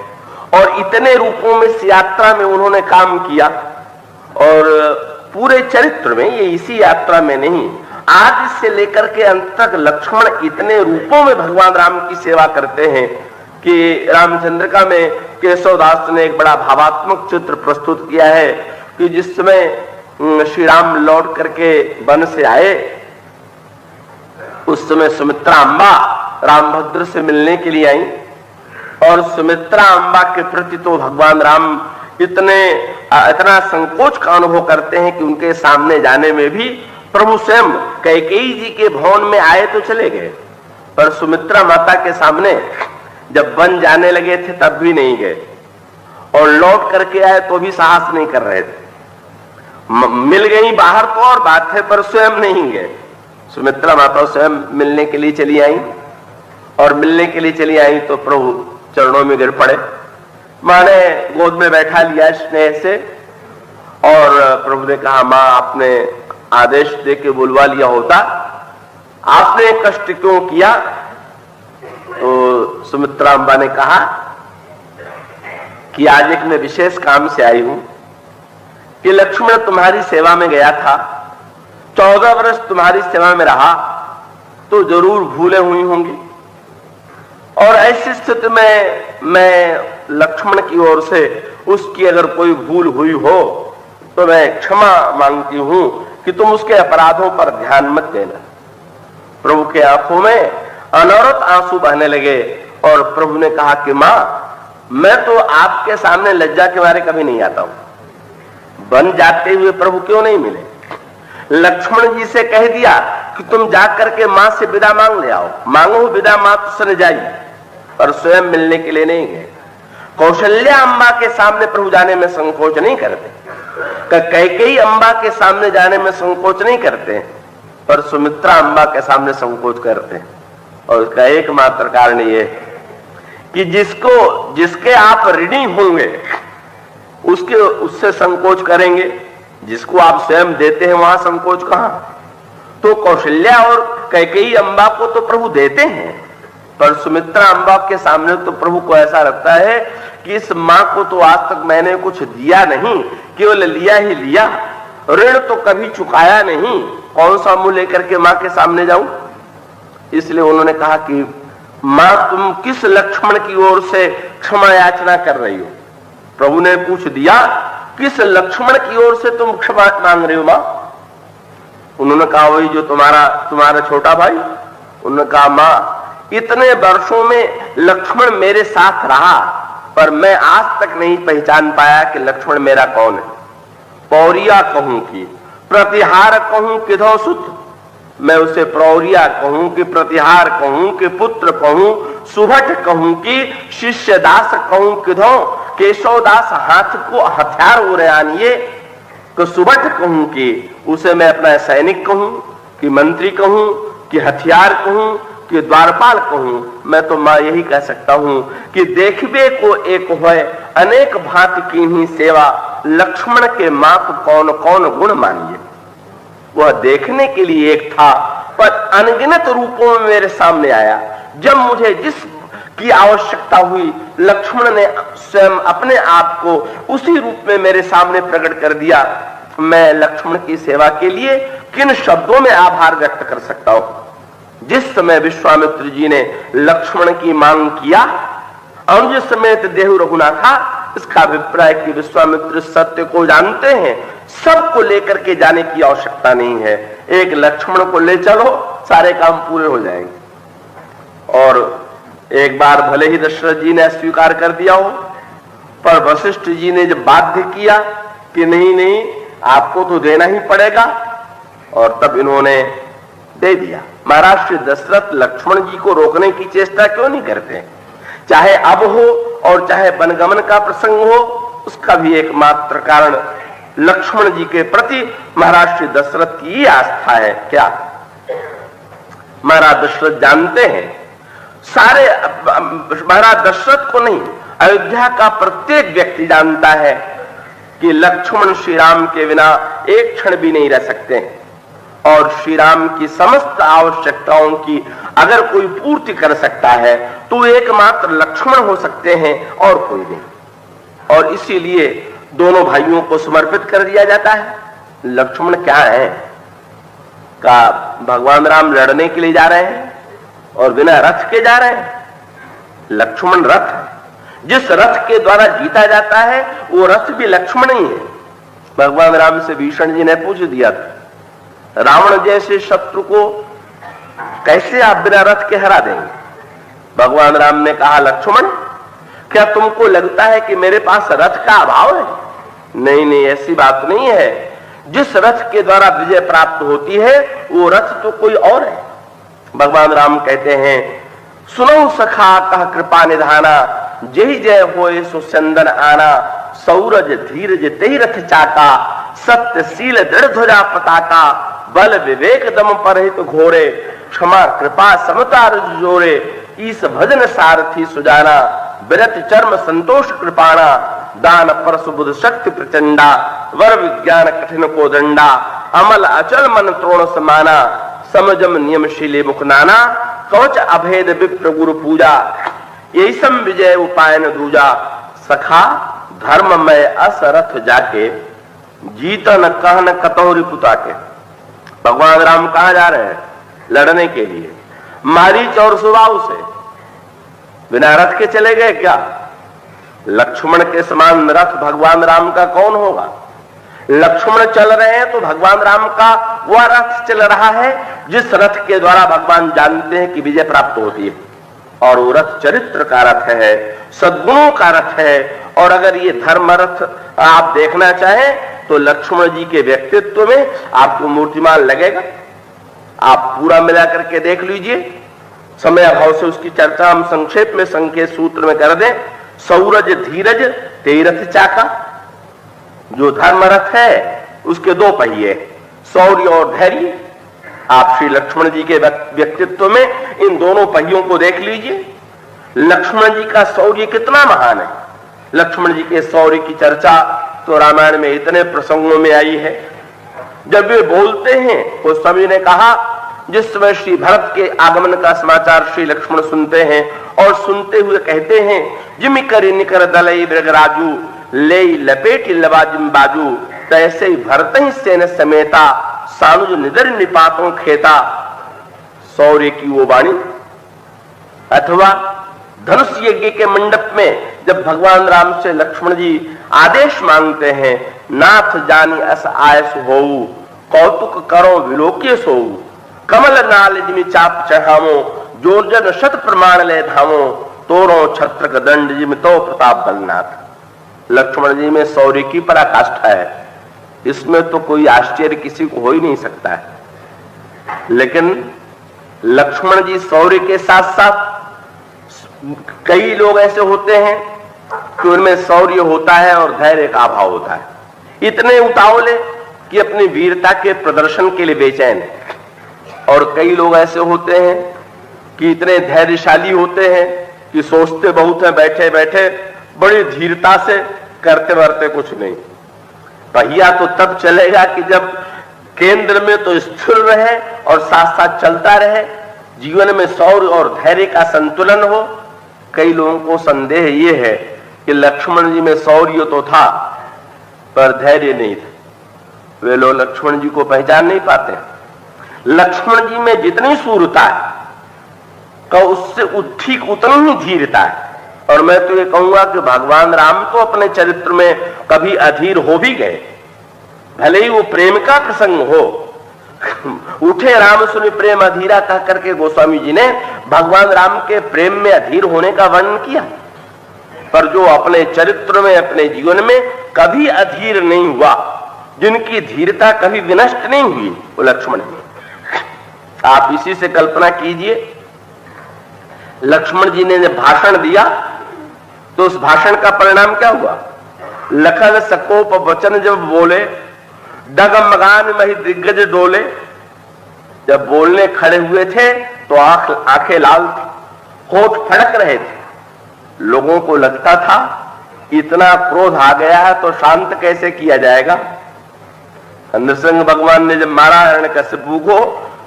और इतने रूपों में इस यात्रा में उन्होंने काम किया। और पूरे चरित्र में, ये इसी यात्रा में नहीं, आज से लेकर के अंत तक लक्ष्मण इतने रूपों में भगवान राम की सेवा करते हैं कि रामचंद्र का में केशवदास ने एक बड़ा भावात्मक चित्र प्रस्तुत किया है कि जिस समय श्री राम लौट करके वन से आए, उस समय सुमित्रा अम्बा रामभद्र से मिलने के लिए आई। और सुमित्रा अम्बा के प्रति तो भगवान राम इतना संकोच का अनुभव करते हैं कि उनके सामने जाने में भी प्रभु स्वयं कैकेयी जी के भवन में आए तो चले गए, पर सुमित्रा माता के सामने जब वन जाने लगे थे तब भी नहीं गए, और लौट करके आए तो भी साहस नहीं कर रहे थे। मिल गई बाहर तो और बात है, पर स्वयं नहीं गए। सुमित्रा माता स्वयं मिलने के लिए चली आई, और मिलने के लिए चली आई तो प्रभु चरणों में गिर पड़े। मां ने गोद में बैठा लिया स्नेह से, और प्रभु ने कहा मां आपने आदेश दे के बुलवा लिया होता, आपने कष्ट क्यों किया? तो सुमित्रा अम्बा ने कहा कि आज एक मैं विशेष काम से आई हूं कि लक्ष्मण तुम्हारी सेवा में गया था, 14 वर्ष तुम्हारी सेवा में रहा, तो जरूर भूले हुई होंगी, और ऐसी स्थिति में मैं लक्ष्मण की ओर से उसकी अगर कोई भूल हुई हो तो मैं क्षमा मांगती हूं कि तुम उसके अपराधों पर ध्यान मत देना। प्रभु के आंखों में अनवरत आंसू बहने लगे, और प्रभु ने कहा कि मां मैं तो आपके सामने लज्जा के मारे कभी नहीं आता हूं। बन जाते हुए प्रभु क्यों नहीं मिले? लक्ष्मण जी से कह दिया कि तुम जाकर के मां से विदा मांग ले आओ। मांगो विदा मात सन जाई, पर स्वयं मिलने के लिए नहीं गए। कौशल्या अम्बा के सामने प्रभु जाने में संकोच नहीं करते, कैकेयी अम्बा के सामने जाने में संकोच नहीं करते, पर सुमित्रा अम्बा के सामने संकोच करते हैं। और उसका एकमात्र कारण ये कि जिसके आप ऋणी होंगे उससे संकोच करेंगे, जिसको आप स्वयं देते हैं वहां संकोच कहां। तो कौशल्या और कैकेयी अम्बा को तो प्रभु देते हैं, पर सुमित्रा अम्बा के सामने तो प्रभु को ऐसा लगता है कि इस मां को तो आज तक मैंने कुछ दिया नहीं, केवल लिया ही लिया, ऋण तो कभी चुकाया नहीं, कौन सा मुंह लेकर के मां के सामने जाऊं। इसलिए उन्होंने कहा कि मां तुम किस लक्ष्मण की ओर से क्षमा याचना कर रही हो। प्रभु ने पूछ दिया किस लक्ष्मण की ओर से तुम क्षमा मांग रही हो मां। उन्होंने कहा वही जो तुम्हारा छोटा भाई। उन्होंने कहा मां इतने वर्षों में लक्ष्मण मेरे साथ रहा, पर मैं आज तक नहीं पहचान पाया कि लक्ष्मण मेरा कौन है। पौरिया कहूं कि प्रतिहार कहूं किधो सुत, मैं उसे प्रौरिया कहूं कि प्रतिहार कहूं कि पुत्र कहूं, सुभट कहूं कि शिष्य दास कहूं किधो, केशवदास हाथ को हथियार उरे आनिए, तो सुभट कहूं कि उसे मैं अपना सैनिक कहूं कि मंत्री कहूं कि हथियार कहूं कि द्वारपाल कहूं। मैं तो मां यही कह सकता हूं कि देखबे को एक होए अनेक भांति कीन्ही सेवा, लक्ष्मण के मां को कौन कौन गुण मानिए। वह देखने के लिए एक था, पर अनगिनत रूपों में मेरे सामने आया। जब मुझे जिस की आवश्यकता हुई, लक्ष्मण ने स्वयं अपने आप को उसी रूप में मेरे सामने प्रकट कर दिया। मैं लक्ष्मण की सेवा के लिए किन शब्दों में आभार व्यक्त कर सकता हूं। जिस समय विश्वामित्र जी ने लक्ष्मण की मांग किया, अनुज समेत देहु रघुनाथा, इसका अभिप्राय कि विश्वामित्र सत्य को जानते हैं, सबको लेकर के जाने की आवश्यकता नहीं है, एक लक्ष्मण को ले चलो सारे काम पूरे हो जाएंगे। और एक बार भले ही दशरथ जी ने अस्वीकार कर दिया हो, पर वशिष्ठ जी ने जब बाध्य किया कि नहीं नहीं आपको तो देना ही पड़ेगा, और तब इन्होंने दे दिया। महाराज श्री दशरथ लक्ष्मण जी को रोकने की चेष्टा क्यों नहीं करते, चाहे अब हो और चाहे वनगमन का प्रसंग हो, उसका भी एकमात्र कारण लक्ष्मण जी के प्रति महाराज श्री दशरथ की आस्था है। क्या महाराज दशरथ जानते हैं, सारे महाराज दशरथ को नहीं, अयोध्या का प्रत्येक व्यक्ति जानता है कि लक्ष्मण श्री राम के बिना एक क्षण भी नहीं रह सकते हैं, और श्री राम की समस्त आवश्यकताओं की अगर कोई पूर्ति कर सकता है तो एकमात्र लक्ष्मण हो सकते हैं और कोई नहीं। और इसीलिए दोनों भाइयों को समर्पित कर दिया जाता है। लक्ष्मण क्या है का भगवान राम लड़ने के लिए जा रहे हैं और बिना रथ के जा रहे हैं। लक्ष्मण रथ है, जिस रथ के द्वारा जीता जाता है वो रथ भी लक्ष्मण ही है। भगवान राम से भीषण जी ने पूछ दिया था, रावण जैसे शत्रु को कैसे आप बिना रथ के हरा देंगे। भगवान राम ने कहा, लक्ष्मण क्या तुमको लगता है कि मेरे पास रथ का अभाव है? नहीं नहीं, ऐसी बात नहीं है। जिस रथ के द्वारा विजय प्राप्त होती है वो रथ तो कोई और है। भगवान राम कहते हैं, सुनो सखा कह कृपा निधाना, जय जय होए सुचंदन आना, सौरज धीरज तेहि रथ चाका, सत्यशील दृढ़ ध्वजा पताका, बल विवेक दम परहित घोरे, क्षमा कृपा समता जोरे, ईस भजन सारथी सुजाना, विरत चर्म संतोष कृपाणा, दान परसु बुध शक्ति प्रचंडा, वर विज्ञान कठिन को दंडा, अमल अचल मन त्रोण समाना, समजम नियमशीले मुख नाना, कवच अभेद विप्र गुरु पूजा, यही सम विजय उपायन दूजा, सखा धर्ममय असरथ जाके, जीतन कहन कतौरी पुता के। भगवान राम कहां जा रहे हैं? लड़ने के लिए। मारीच और सुबाहु से बिना रथ के चले गए क्या? लक्ष्मण के समान रथ भगवान राम का कौन होगा? लक्ष्मण चल रहे हैं तो भगवान राम का वह रथ चल रहा है जिस रथ के द्वारा भगवान जानते हैं कि विजय प्राप्त होती है, और वो रथ चरित्र का रथ है, सद्गुणों का रथ है। और अगर ये धर्म रथ आप देखना चाहें तो लक्ष्मण जी के व्यक्तित्व में आपको मूर्तिमान लगेगा। आप पूरा मिला करके देख लीजिए। समय अभाव से उसकी चर्चा हम संक्षेप में संकेत सूत्र में कर दें। सौरज धीरज तेरथ चाका, जो धर्मरथ है उसके दो पहिए, शौर्य और धैर्य। आप श्री लक्ष्मण जी के व्यक्तित्व में इन दोनों पहियों को देख लीजिए। लक्ष्मण जी का शौर्य कितना महान है। लक्ष्मण जी के शौर्य की चर्चा तो रामायण में इतने प्रसंगों में आई है। जब वे बोलते हैं, गोस्वामी ने कहा, जिस समय श्री भरत के आगमन का समाचार श्री लक्ष्मण सुनते हैं और सुनते हुए कहते हैं, जिमि करि निकर दलई मृगराजू ले लपेट लबाजिम बाजू, तैसे भरत ही सेन समेता सानुज निदर निपातों खेता। शौर्य की वो वाणी। अथवा धनुष यज्ञ के मंडप में जब भगवान राम से लक्ष्मण जी आदेश मांगते हैं, नाथ जानी अस आयस होऊ, कौतुक करो विलोक्य सोऊ, कमल नाल जिमि चाप चढ़ावो, जोर्जन शत प्रमाण ले धामो, तोरो छत्रक दंड जिमि तो प्रताप बलनाथ। लक्ष्मण जी में शौर्य की पराकाष्ठा है। इसमें तो कोई आश्चर्य किसी को हो ही नहीं सकता है। लेकिन लक्ष्मण जी शौर्य के साथ साथ कई लोग ऐसे होते हैं कि उनमें शौर्य होता है और धैर्य का अभाव होता है। इतने उतावले कि अपनी वीरता के प्रदर्शन के लिए बेचैन। और कई लोग ऐसे होते हैं कि इतने धैर्यशाली होते हैं कि सोचते बहुत हैं, बैठे बैठे बड़ी धीरता से, करते वरते कुछ नहीं। पहिया तो तब चलेगा कि जब केंद्र में तो स्थिर रहे और साथ साथ चलता रहे, जीवन में शौर्य और धैर्य का संतुलन हो। कई लोगों को संदेह यह है कि लक्ष्मण जी में शौर्य तो था पर धैर्य नहीं था। वे लोग लक्ष्मण जी को पहचान नहीं पाते। लक्ष्मण जी में जितनी शूरता है का उससे ठीक उतनी ही धीरता है। और मैं तो ये कहूंगा कि भगवान राम तो अपने चरित्र में कभी अधीर हो भी गए, भले ही वो प्रेम का प्रसंग हो। उठे राम सुनि प्रेम अधीरा कह करके गोस्वामी जी ने भगवान राम के प्रेम में अधीर होने का वर्णन किया। पर जो अपने चरित्र में, अपने जीवन में कभी अधीर नहीं हुआ, जिनकी धीरता कभी विनष्ट नहीं हुई, वो लक्ष्मण जी। आप इसी से कल्पना कीजिए, लक्ष्मण जी ने जब भाषण दिया तो उस भाषण का परिणाम क्या हुआ। लखन सकोप वचन जब बोले, डगमगान मही दिग्गज डोले। जब बोलने खड़े हुए थे तो आंखें लाल थी, होठ फड़क रहे थे। लोगों को लगता था इतना क्रोध आ गया है तो शांत कैसे किया जाएगा। नृसिंह भगवान ने जब मारा हिरण्यकशिपु को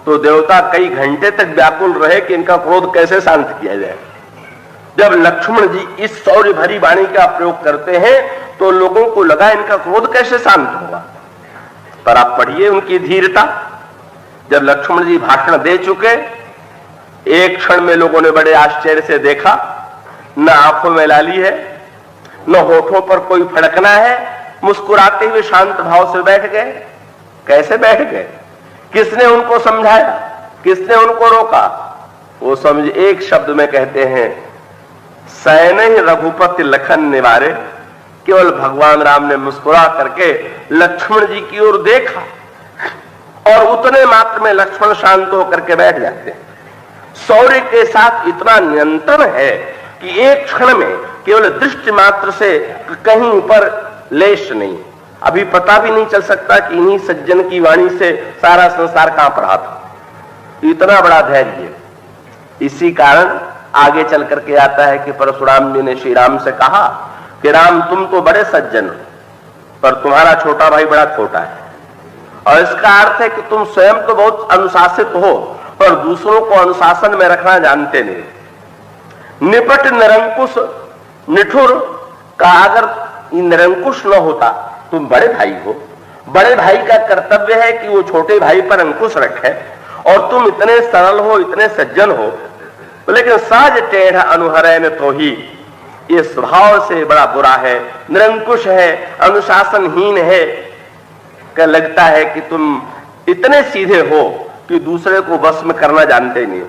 तो देवता कई घंटे तक व्याकुल रहे कि इनका क्रोध कैसे शांत किया जाए। जब लक्ष्मण जी इस शौर्य भरी वाणी का प्रयोग करते हैं तो लोगों को लगा इनका क्रोध कैसे शांत होगा। पर आप पढ़िए उनकी धीरता। जब लक्ष्मण जी भाषण दे चुके, एक क्षण में लोगों ने बड़े आश्चर्य से देखा, न आंखों में लाली है, न होठों पर कोई फड़कना है, मुस्कुराते हुए शांत भाव से बैठ गए। कैसे बैठ गए? किसने उनको समझाया? किसने उनको रोका? वो समझ एक शब्द में कहते हैं, सैन ही रघुपति लखन निवारे। केवल भगवान राम ने मुस्कुरा करके लक्ष्मण जी की ओर देखा और उतने मात्र में लक्ष्मण शांत होकर के बैठ जाते हैं। शौर्य के साथ इतना नियंत्रण है कि एक क्षण में केवल दृष्टि मात्र से कहीं पर लेश नहीं। अभी पता भी नहीं चल सकता कि इन्हीं सज्जन की वाणी से सारा संसार कांप रहा था। इतना बड़ा धैर्य। इसी कारण आगे चल करके आता है कि परशुराम जी ने श्री राम से कहा कि राम तुम तो बड़े सज्जन हो, पर तुम्हारा छोटा भाई बड़ा छोटा है। और इसका अर्थ है कि तुम स्वयं तो बहुत अनुशासित हो पर दूसरों को अनुशासन में रखना जानते नहीं। निपट निरंकुश निठुर का अगर निरंकुश न होता, तुम बड़े भाई हो, बड़े भाई का कर्तव्य है कि वो छोटे भाई पर अंकुश रखे, और तुम इतने सरल हो, इतने सज्जन हो, लेकिन सहज टेढ़ अनुहरन तो ही, ये स्वभाव से बड़ा बुरा है, निरंकुश है, अनुशासनहीन है। क्या लगता है कि तुम इतने सीधे हो कि दूसरे को वश में करना जानते नहीं।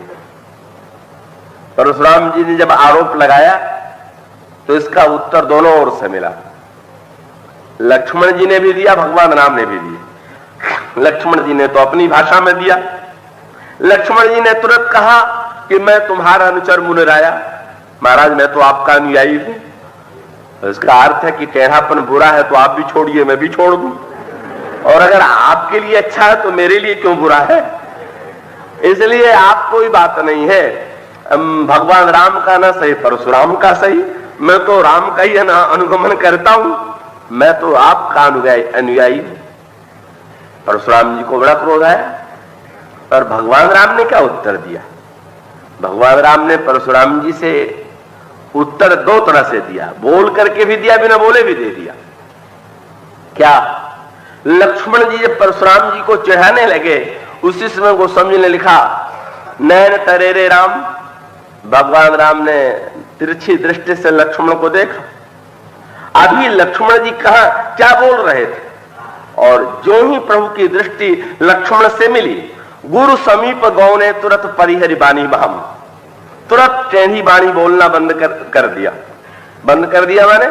परशुराम जी ने जब आरोप लगाया तो इसका उत्तर दोनों ओर से मिला। लक्ष्मण जी ने भी दिया, भगवान राम ने भी दिया। लक्ष्मण जी ने तो अपनी भाषा में दिया। लक्ष्मण जी ने तुरंत कहा कि मैं तुम्हारा अनुचर मुनिराया, महाराज मैं तो आपका अनुयायी हूं। इसका अर्थ है कि टेढ़ापन बुरा है तो आप भी छोड़िए, मैं भी छोड़ दूं, और अगर आपके लिए अच्छा है तो मेरे लिए क्यों बुरा है, इसलिए आप कोई बात नहीं है। भगवान राम का ना सही परशुराम का सही, मैं तो राम का ही अनुगमन करता हूं, मैं तो आपका अनुयायी हूं। परशुराम जी को बड़ा क्रोध आया, और भगवान राम ने क्या उत्तर दिया? भगवान राम ने परशुराम जी से उत्तर दो तरह से दिया, बोल करके भी दिया, बिना बोले भी दे दिया। क्या? लक्ष्मण जी जब परशुराम जी को चिढ़ाने लगे, उसी समय को समझने लिखा, नैन तरेरे राम। भगवान राम ने तिरछी दृष्टि से लक्ष्मण को देखा। अभी लक्ष्मण जी कहा क्या बोल रहे थे, और जो ही प्रभु की दृष्टि लक्ष्मण से मिली, गुरु समीप गौने तुरंत परिहरि बानी बहम, तुरंत टेढ़ी बाणी बोलना बंद कर दिया। बंद कर दिया मैंने,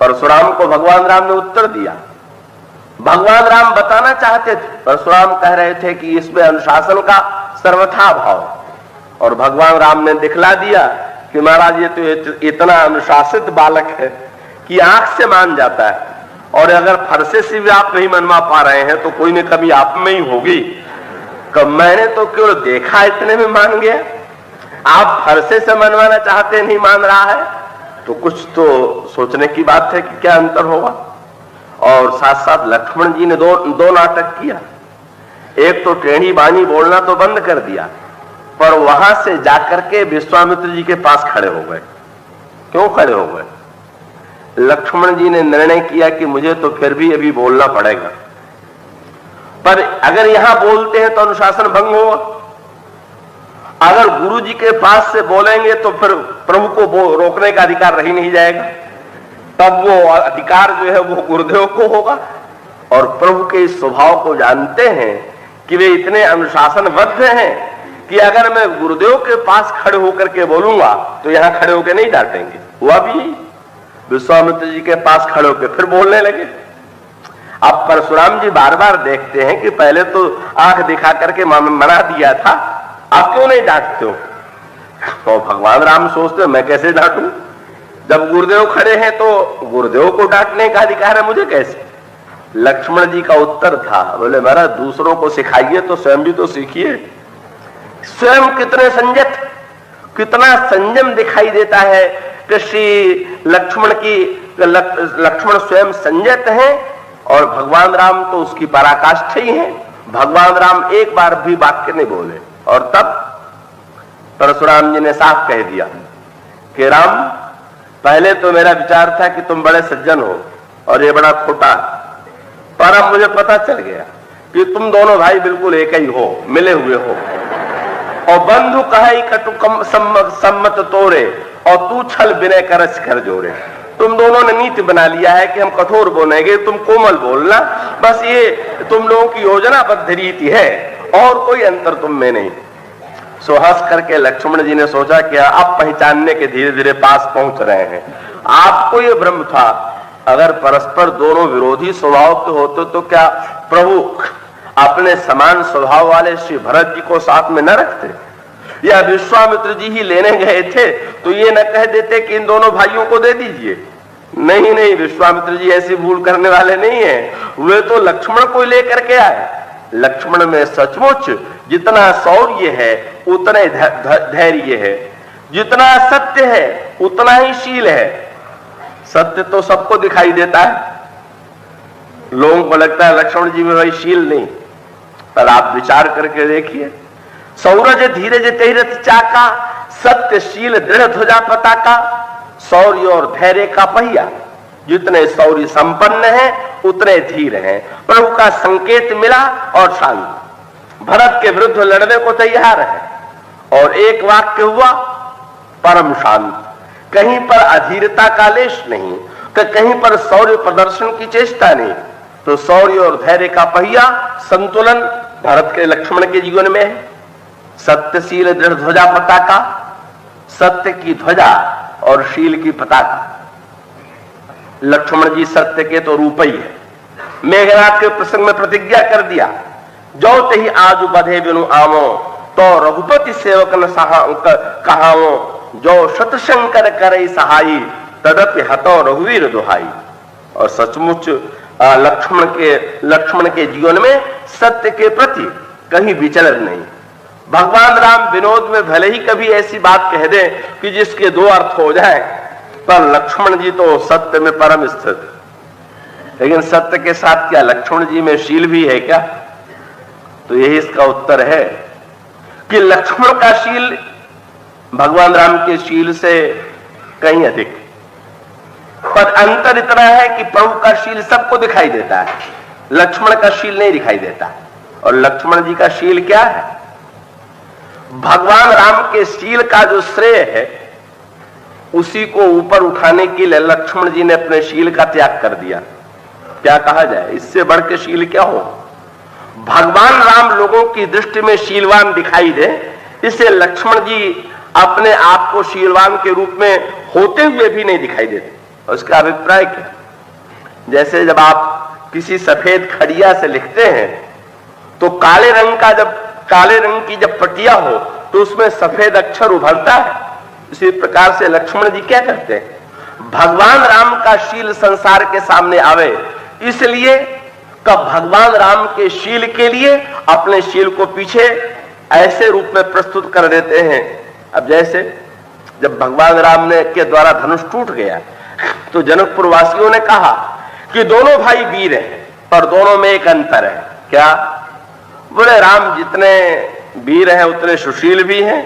परशुराम को भगवान राम ने उत्तर दिया। भगवान राम बताना चाहते थे, परशुराम कह रहे थे कि इसमें अनुशासन का सर्वथा भाव, और भगवान राम ने दिखला दिया कि महाराज ये तो इतना अनुशासित बालक है कि आंख से मान जाता है, और अगर फरसे से भी आप नहीं मनवा पा रहे हैं तो कोई न कभी आप में ही होगी। कब मैंने तो केवल देखा, इतने में मान गया, आप फरसे से मनवाना चाहते नहीं मान रहा है, तो कुछ तो सोचने की बात है कि क्या अंतर होगा। और साथ साथ लक्ष्मण जी ने दो नाटक किया। एक तो टेढ़ी बाणी बोलना तो बंद कर दिया, पर वहां से जाकर के विश्वामित्र जी के पास खड़े हो गए। क्यों खड़े हो गए? लक्ष्मण जी ने निर्णय किया कि मुझे तो फिर भी अभी बोलना पड़ेगा, पर अगर यहां बोलते हैं तो अनुशासन भंग होगा, अगर गुरु जी के पास से बोलेंगे तो फिर प्रभु को रोकने का अधिकार रह ही नहीं जाएगा, तब वो अधिकार जो है वो गुरुदेव को होगा। और प्रभु के इस स्वभाव को जानते हैं कि वे इतने अनुशासनबद्ध हैं कि अगर मैं गुरुदेव के पास खड़े होकर के बोलूंगा तो यहां खड़े होकर नहीं डांटेंगे। हुआ भी, विश्वामित्र जी के पास खड़े होकर फिर बोलने लगे। अब परशुराम जी बार बार देखते हैं कि पहले तो आंख दिखा करके मना दिया था, अब क्यों नहीं डांटते हो? तो भगवान राम सोचते मैं कैसे डांटूं, जब गुरुदेव खड़े हैं तो गुरुदेव को डांटने का अधिकार है मुझे कैसे? लक्ष्मण जी का उत्तर था, बोले महाराज दूसरों को सिखाइए तो स्वयं भी तो सीखिए। स्वयं कितने संयत, कितना संयम दिखाई देता है कि श्री लक्ष्मण स्वयं संयत हैं, और भगवान राम तो उसकी पराकाष्ठा ही हैं। भगवान राम एक बार भी वाक्य नहीं बोले, और तब परशुराम जी ने साफ कह दिया कि राम, पहले तो मेरा विचार था कि तुम बड़े सज्जन हो और ये बड़ा खोटा, पर अब मुझे पता चल गया कि तुम दोनों भाई बिल्कुल एक ही हो, मिले हुए हो। और बंधु कहे कटु सम्मत तोरे, और तू छल विनय करस कर जोरे। तुम दोनों ने नीति बना लिया है कि हम कठोर बोलेंगे, तुम कोमल बोलना, बस ये तुम लोगों की योजनाबद्ध रीति है, और कोई अंतर तुम में नहीं। सो हंस करके लक्ष्मण जी ने सोचा कि अब पहचानने के धीरे धीरे पास पहुंच रहे हैं। आपको ये भ्रम था, अगर परस्पर दोनों विरोधी स्वभाव के होते तो क्या प्रभु अपने समान स्वभाव वाले श्री भरत जी को साथ में न रखते, या विश्वामित्र जी ही लेने गए थे तो ये न कह देते कि इन दोनों भाइयों को दे दीजिए? नहीं नहीं, विश्वामित्र जी ऐसी भूल करने वाले नहीं है, वे तो लक्ष्मण को लेकर के आए। लक्ष्मण में सचमुच जितना शौर्य है उतना धैर्य है, जितना सत्य है उतना ही शील है। सत्य तो सबको दिखाई देता है, लोगों को लगता है लक्ष्मण जी में भाई शील नहीं, पर आप विचार करके देखिए, सौरज धीरज तेरथ चाका, सत्यशील दृढ़ ध्वजा पताका, शौर्य और धैर्य का पहिया। जितने शौर्य संपन्न है उतने धीर हैं। प्रभु का संकेत मिला और शांत, भरत के विरुद्ध लड़ने को तैयार है, और एक वाक्य हुआ, परम शांत। कहीं पर अधीरता का लेश नहीं, कहीं पर शौर्य प्रदर्शन की चेष्टा नहीं। तो शौर्य और धैर्य का पहिया, संतुलन भरत के लक्ष्मण के जीवन में है। सत्यशील दृढ़ ध्वजा पताका, सत्य की ध्वजा और शील की पताका। लक्ष्मण जी सत्य के तो रूप ही है। मेघनाथ के प्रसंग में प्रतिज्ञा कर दिया, जो ते ही आज बधे बिनु आवो, तो रघुपति सेवक न कहावो, जो शतशंकर करे सहाई, तदपि हतो रघुवीर दुहाई। और सचमुच लक्ष्मण के जीवन में सत्य के प्रति कहीं विचलन नहीं। भगवान राम विनोद में भले ही कभी ऐसी बात कह दें कि जिसके दो अर्थ हो जाए, पर लक्ष्मण जी तो सत्य में परम स्थित। लेकिन सत्य के साथ क्या लक्ष्मण जी में शील भी है क्या? तो यही इसका उत्तर है कि लक्ष्मण का शील भगवान राम के शील से कहीं अधिक, पर अंतर इतना है कि प्रभु का शील सबको दिखाई देता है, लक्ष्मण का शील नहीं दिखाई देता। और लक्ष्मण जी का शील क्या है? भगवान राम के शील का जो श्रेय है उसी को ऊपर उठाने के लिए लक्ष्मण जी ने अपने शील का त्याग कर दिया। क्या कहा जाए, इससे बढ़ के शील क्या हो? भगवान राम लोगों की दृष्टि में शीलवान दिखाई दे, इससे लक्ष्मण जी अपने आप को शीलवान के रूप में होते हुए भी नहीं दिखाई देते। उसका अभिप्राय क्या? जैसे जब आप किसी सफेद खड़िया से लिखते हैं तो काले रंग की जब पटिया हो तो उसमें सफेद अक्षर उभरता है। इसी प्रकार से लक्ष्मण जी क्या करते हैं, भगवान राम का शील संसार के सामने आवे, इसलिए कब भगवान राम के शील के लिए अपने शील को पीछे ऐसे रूप में प्रस्तुत कर देते हैं। अब जैसे जब भगवान राम ने के द्वारा धनुष टूट गया तो जनकपुर वासियों ने कहा कि दोनों भाई वीर हैं, पर दोनों में एक अंतर है। क्या? बोले राम जितने वीर हैं उतने सुशील भी हैं,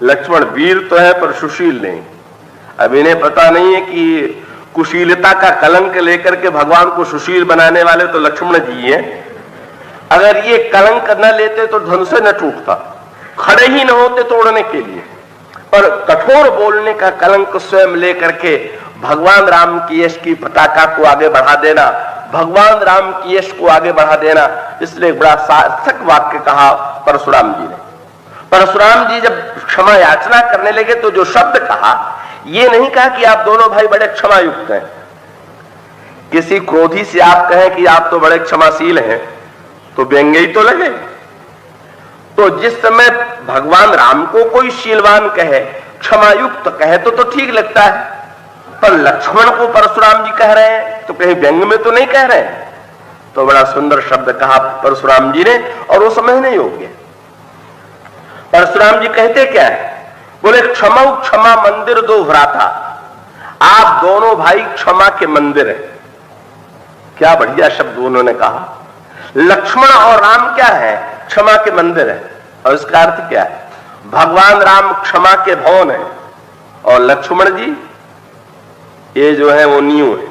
लक्ष्मण वीर तो है पर सुशील नहीं। अब इन्हें पता नहीं है कि कुशीलता का कलंक लेकर के भगवान को सुशील बनाने वाले तो लक्ष्मण जी हैं। अगर ये कलंक न लेते तो धनुष न टूटता, खड़े ही न होते तोड़ने के लिए, पर कठोर बोलने का कलंक स्वयं लेकर के भगवान राम की यश की पताका को आगे बढ़ा देना, भगवान राम की यश को आगे बढ़ा देना, इसलिए बड़ा सार्थक वाक्य कहा परशुराम जी ने। परशुराम जी जब क्षमा याचना करने लगे तो जो शब्द कहा, ये नहीं कहा कि आप दोनों भाई बड़े क्षमा युक्त हैं। किसी क्रोधी से आप कहें कि आप तो बड़े क्षमाशील हैं तो व्यंग्य ही तो लगे। तो जिस समय भगवान राम को कोई शीलवान कहे, क्षमायुक्त कहे तो ठीक लगता है, पर लक्ष्मण को परशुराम जी कह रहे हैं तो कहीं व्यंग में तो नहीं कह रहे हैं। तो बड़ा सुंदर शब्द कहा परशुराम जी ने, और वो समझने योग्य। परशुराम जी कहते क्या है? बोले क्षमा क्षमा मंदिर दो भ्राता, आप दोनों भाई क्षमा के मंदिर हैं। क्या बढ़िया शब्द उन्होंने कहा। लक्ष्मण और राम क्या है? क्षमा के मंदिर है। और इसका अर्थ क्या है? भगवान राम क्षमा के भवन है और लक्ष्मण जी ये जो है वो नींव है।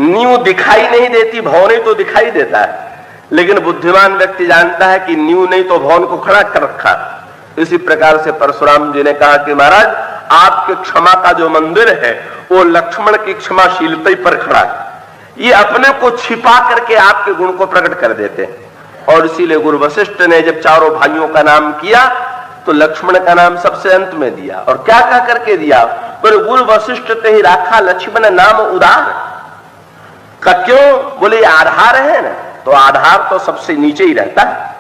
नींव दिखाई नहीं देती, भवन ही तो दिखाई देता है, लेकिन बुद्धिमान व्यक्ति जानता है कि नींव नहीं तो भवन को खड़ा कर रखा। इसी प्रकार से परशुराम जी ने कहा कि महाराज आपके क्षमा का जो मंदिर है वो लक्ष्मण की क्षमाशीलता पर खड़ा है। ये अपने को छिपा करके आपके गुण को प्रकट कर देते हैं। और इसीलिए गुरु वशिष्ठ ने जब चारों भाइयों का नाम किया तो लक्ष्मण का नाम सबसे अंत में दिया। और क्या कह करके दिया? बोले गुरु वशिष्ठ ते ही राखा लक्ष्मण नाम उदार का। क्यों? बोले आधार है ना, तो आधार तो सबसे नीचे ही रहता है।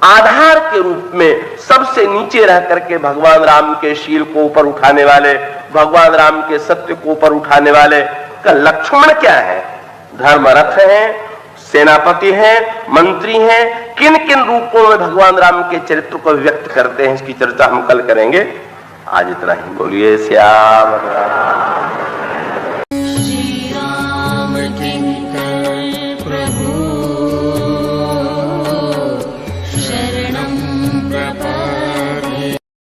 आधार के रूप में सबसे नीचे रह करके भगवान राम के शील को ऊपर उठाने वाले, भगवान राम के सत्य को ऊपर उठाने वाले का लक्ष्मण क्या है? धर्मरथ हैं, सेनापति हैं, मंत्री हैं। किन किन रूपों में भगवान राम के चरित्र को व्यक्त करते हैं, इसकी चर्चा हम कल करेंगे। आज इतना ही। बोलिए श्याम।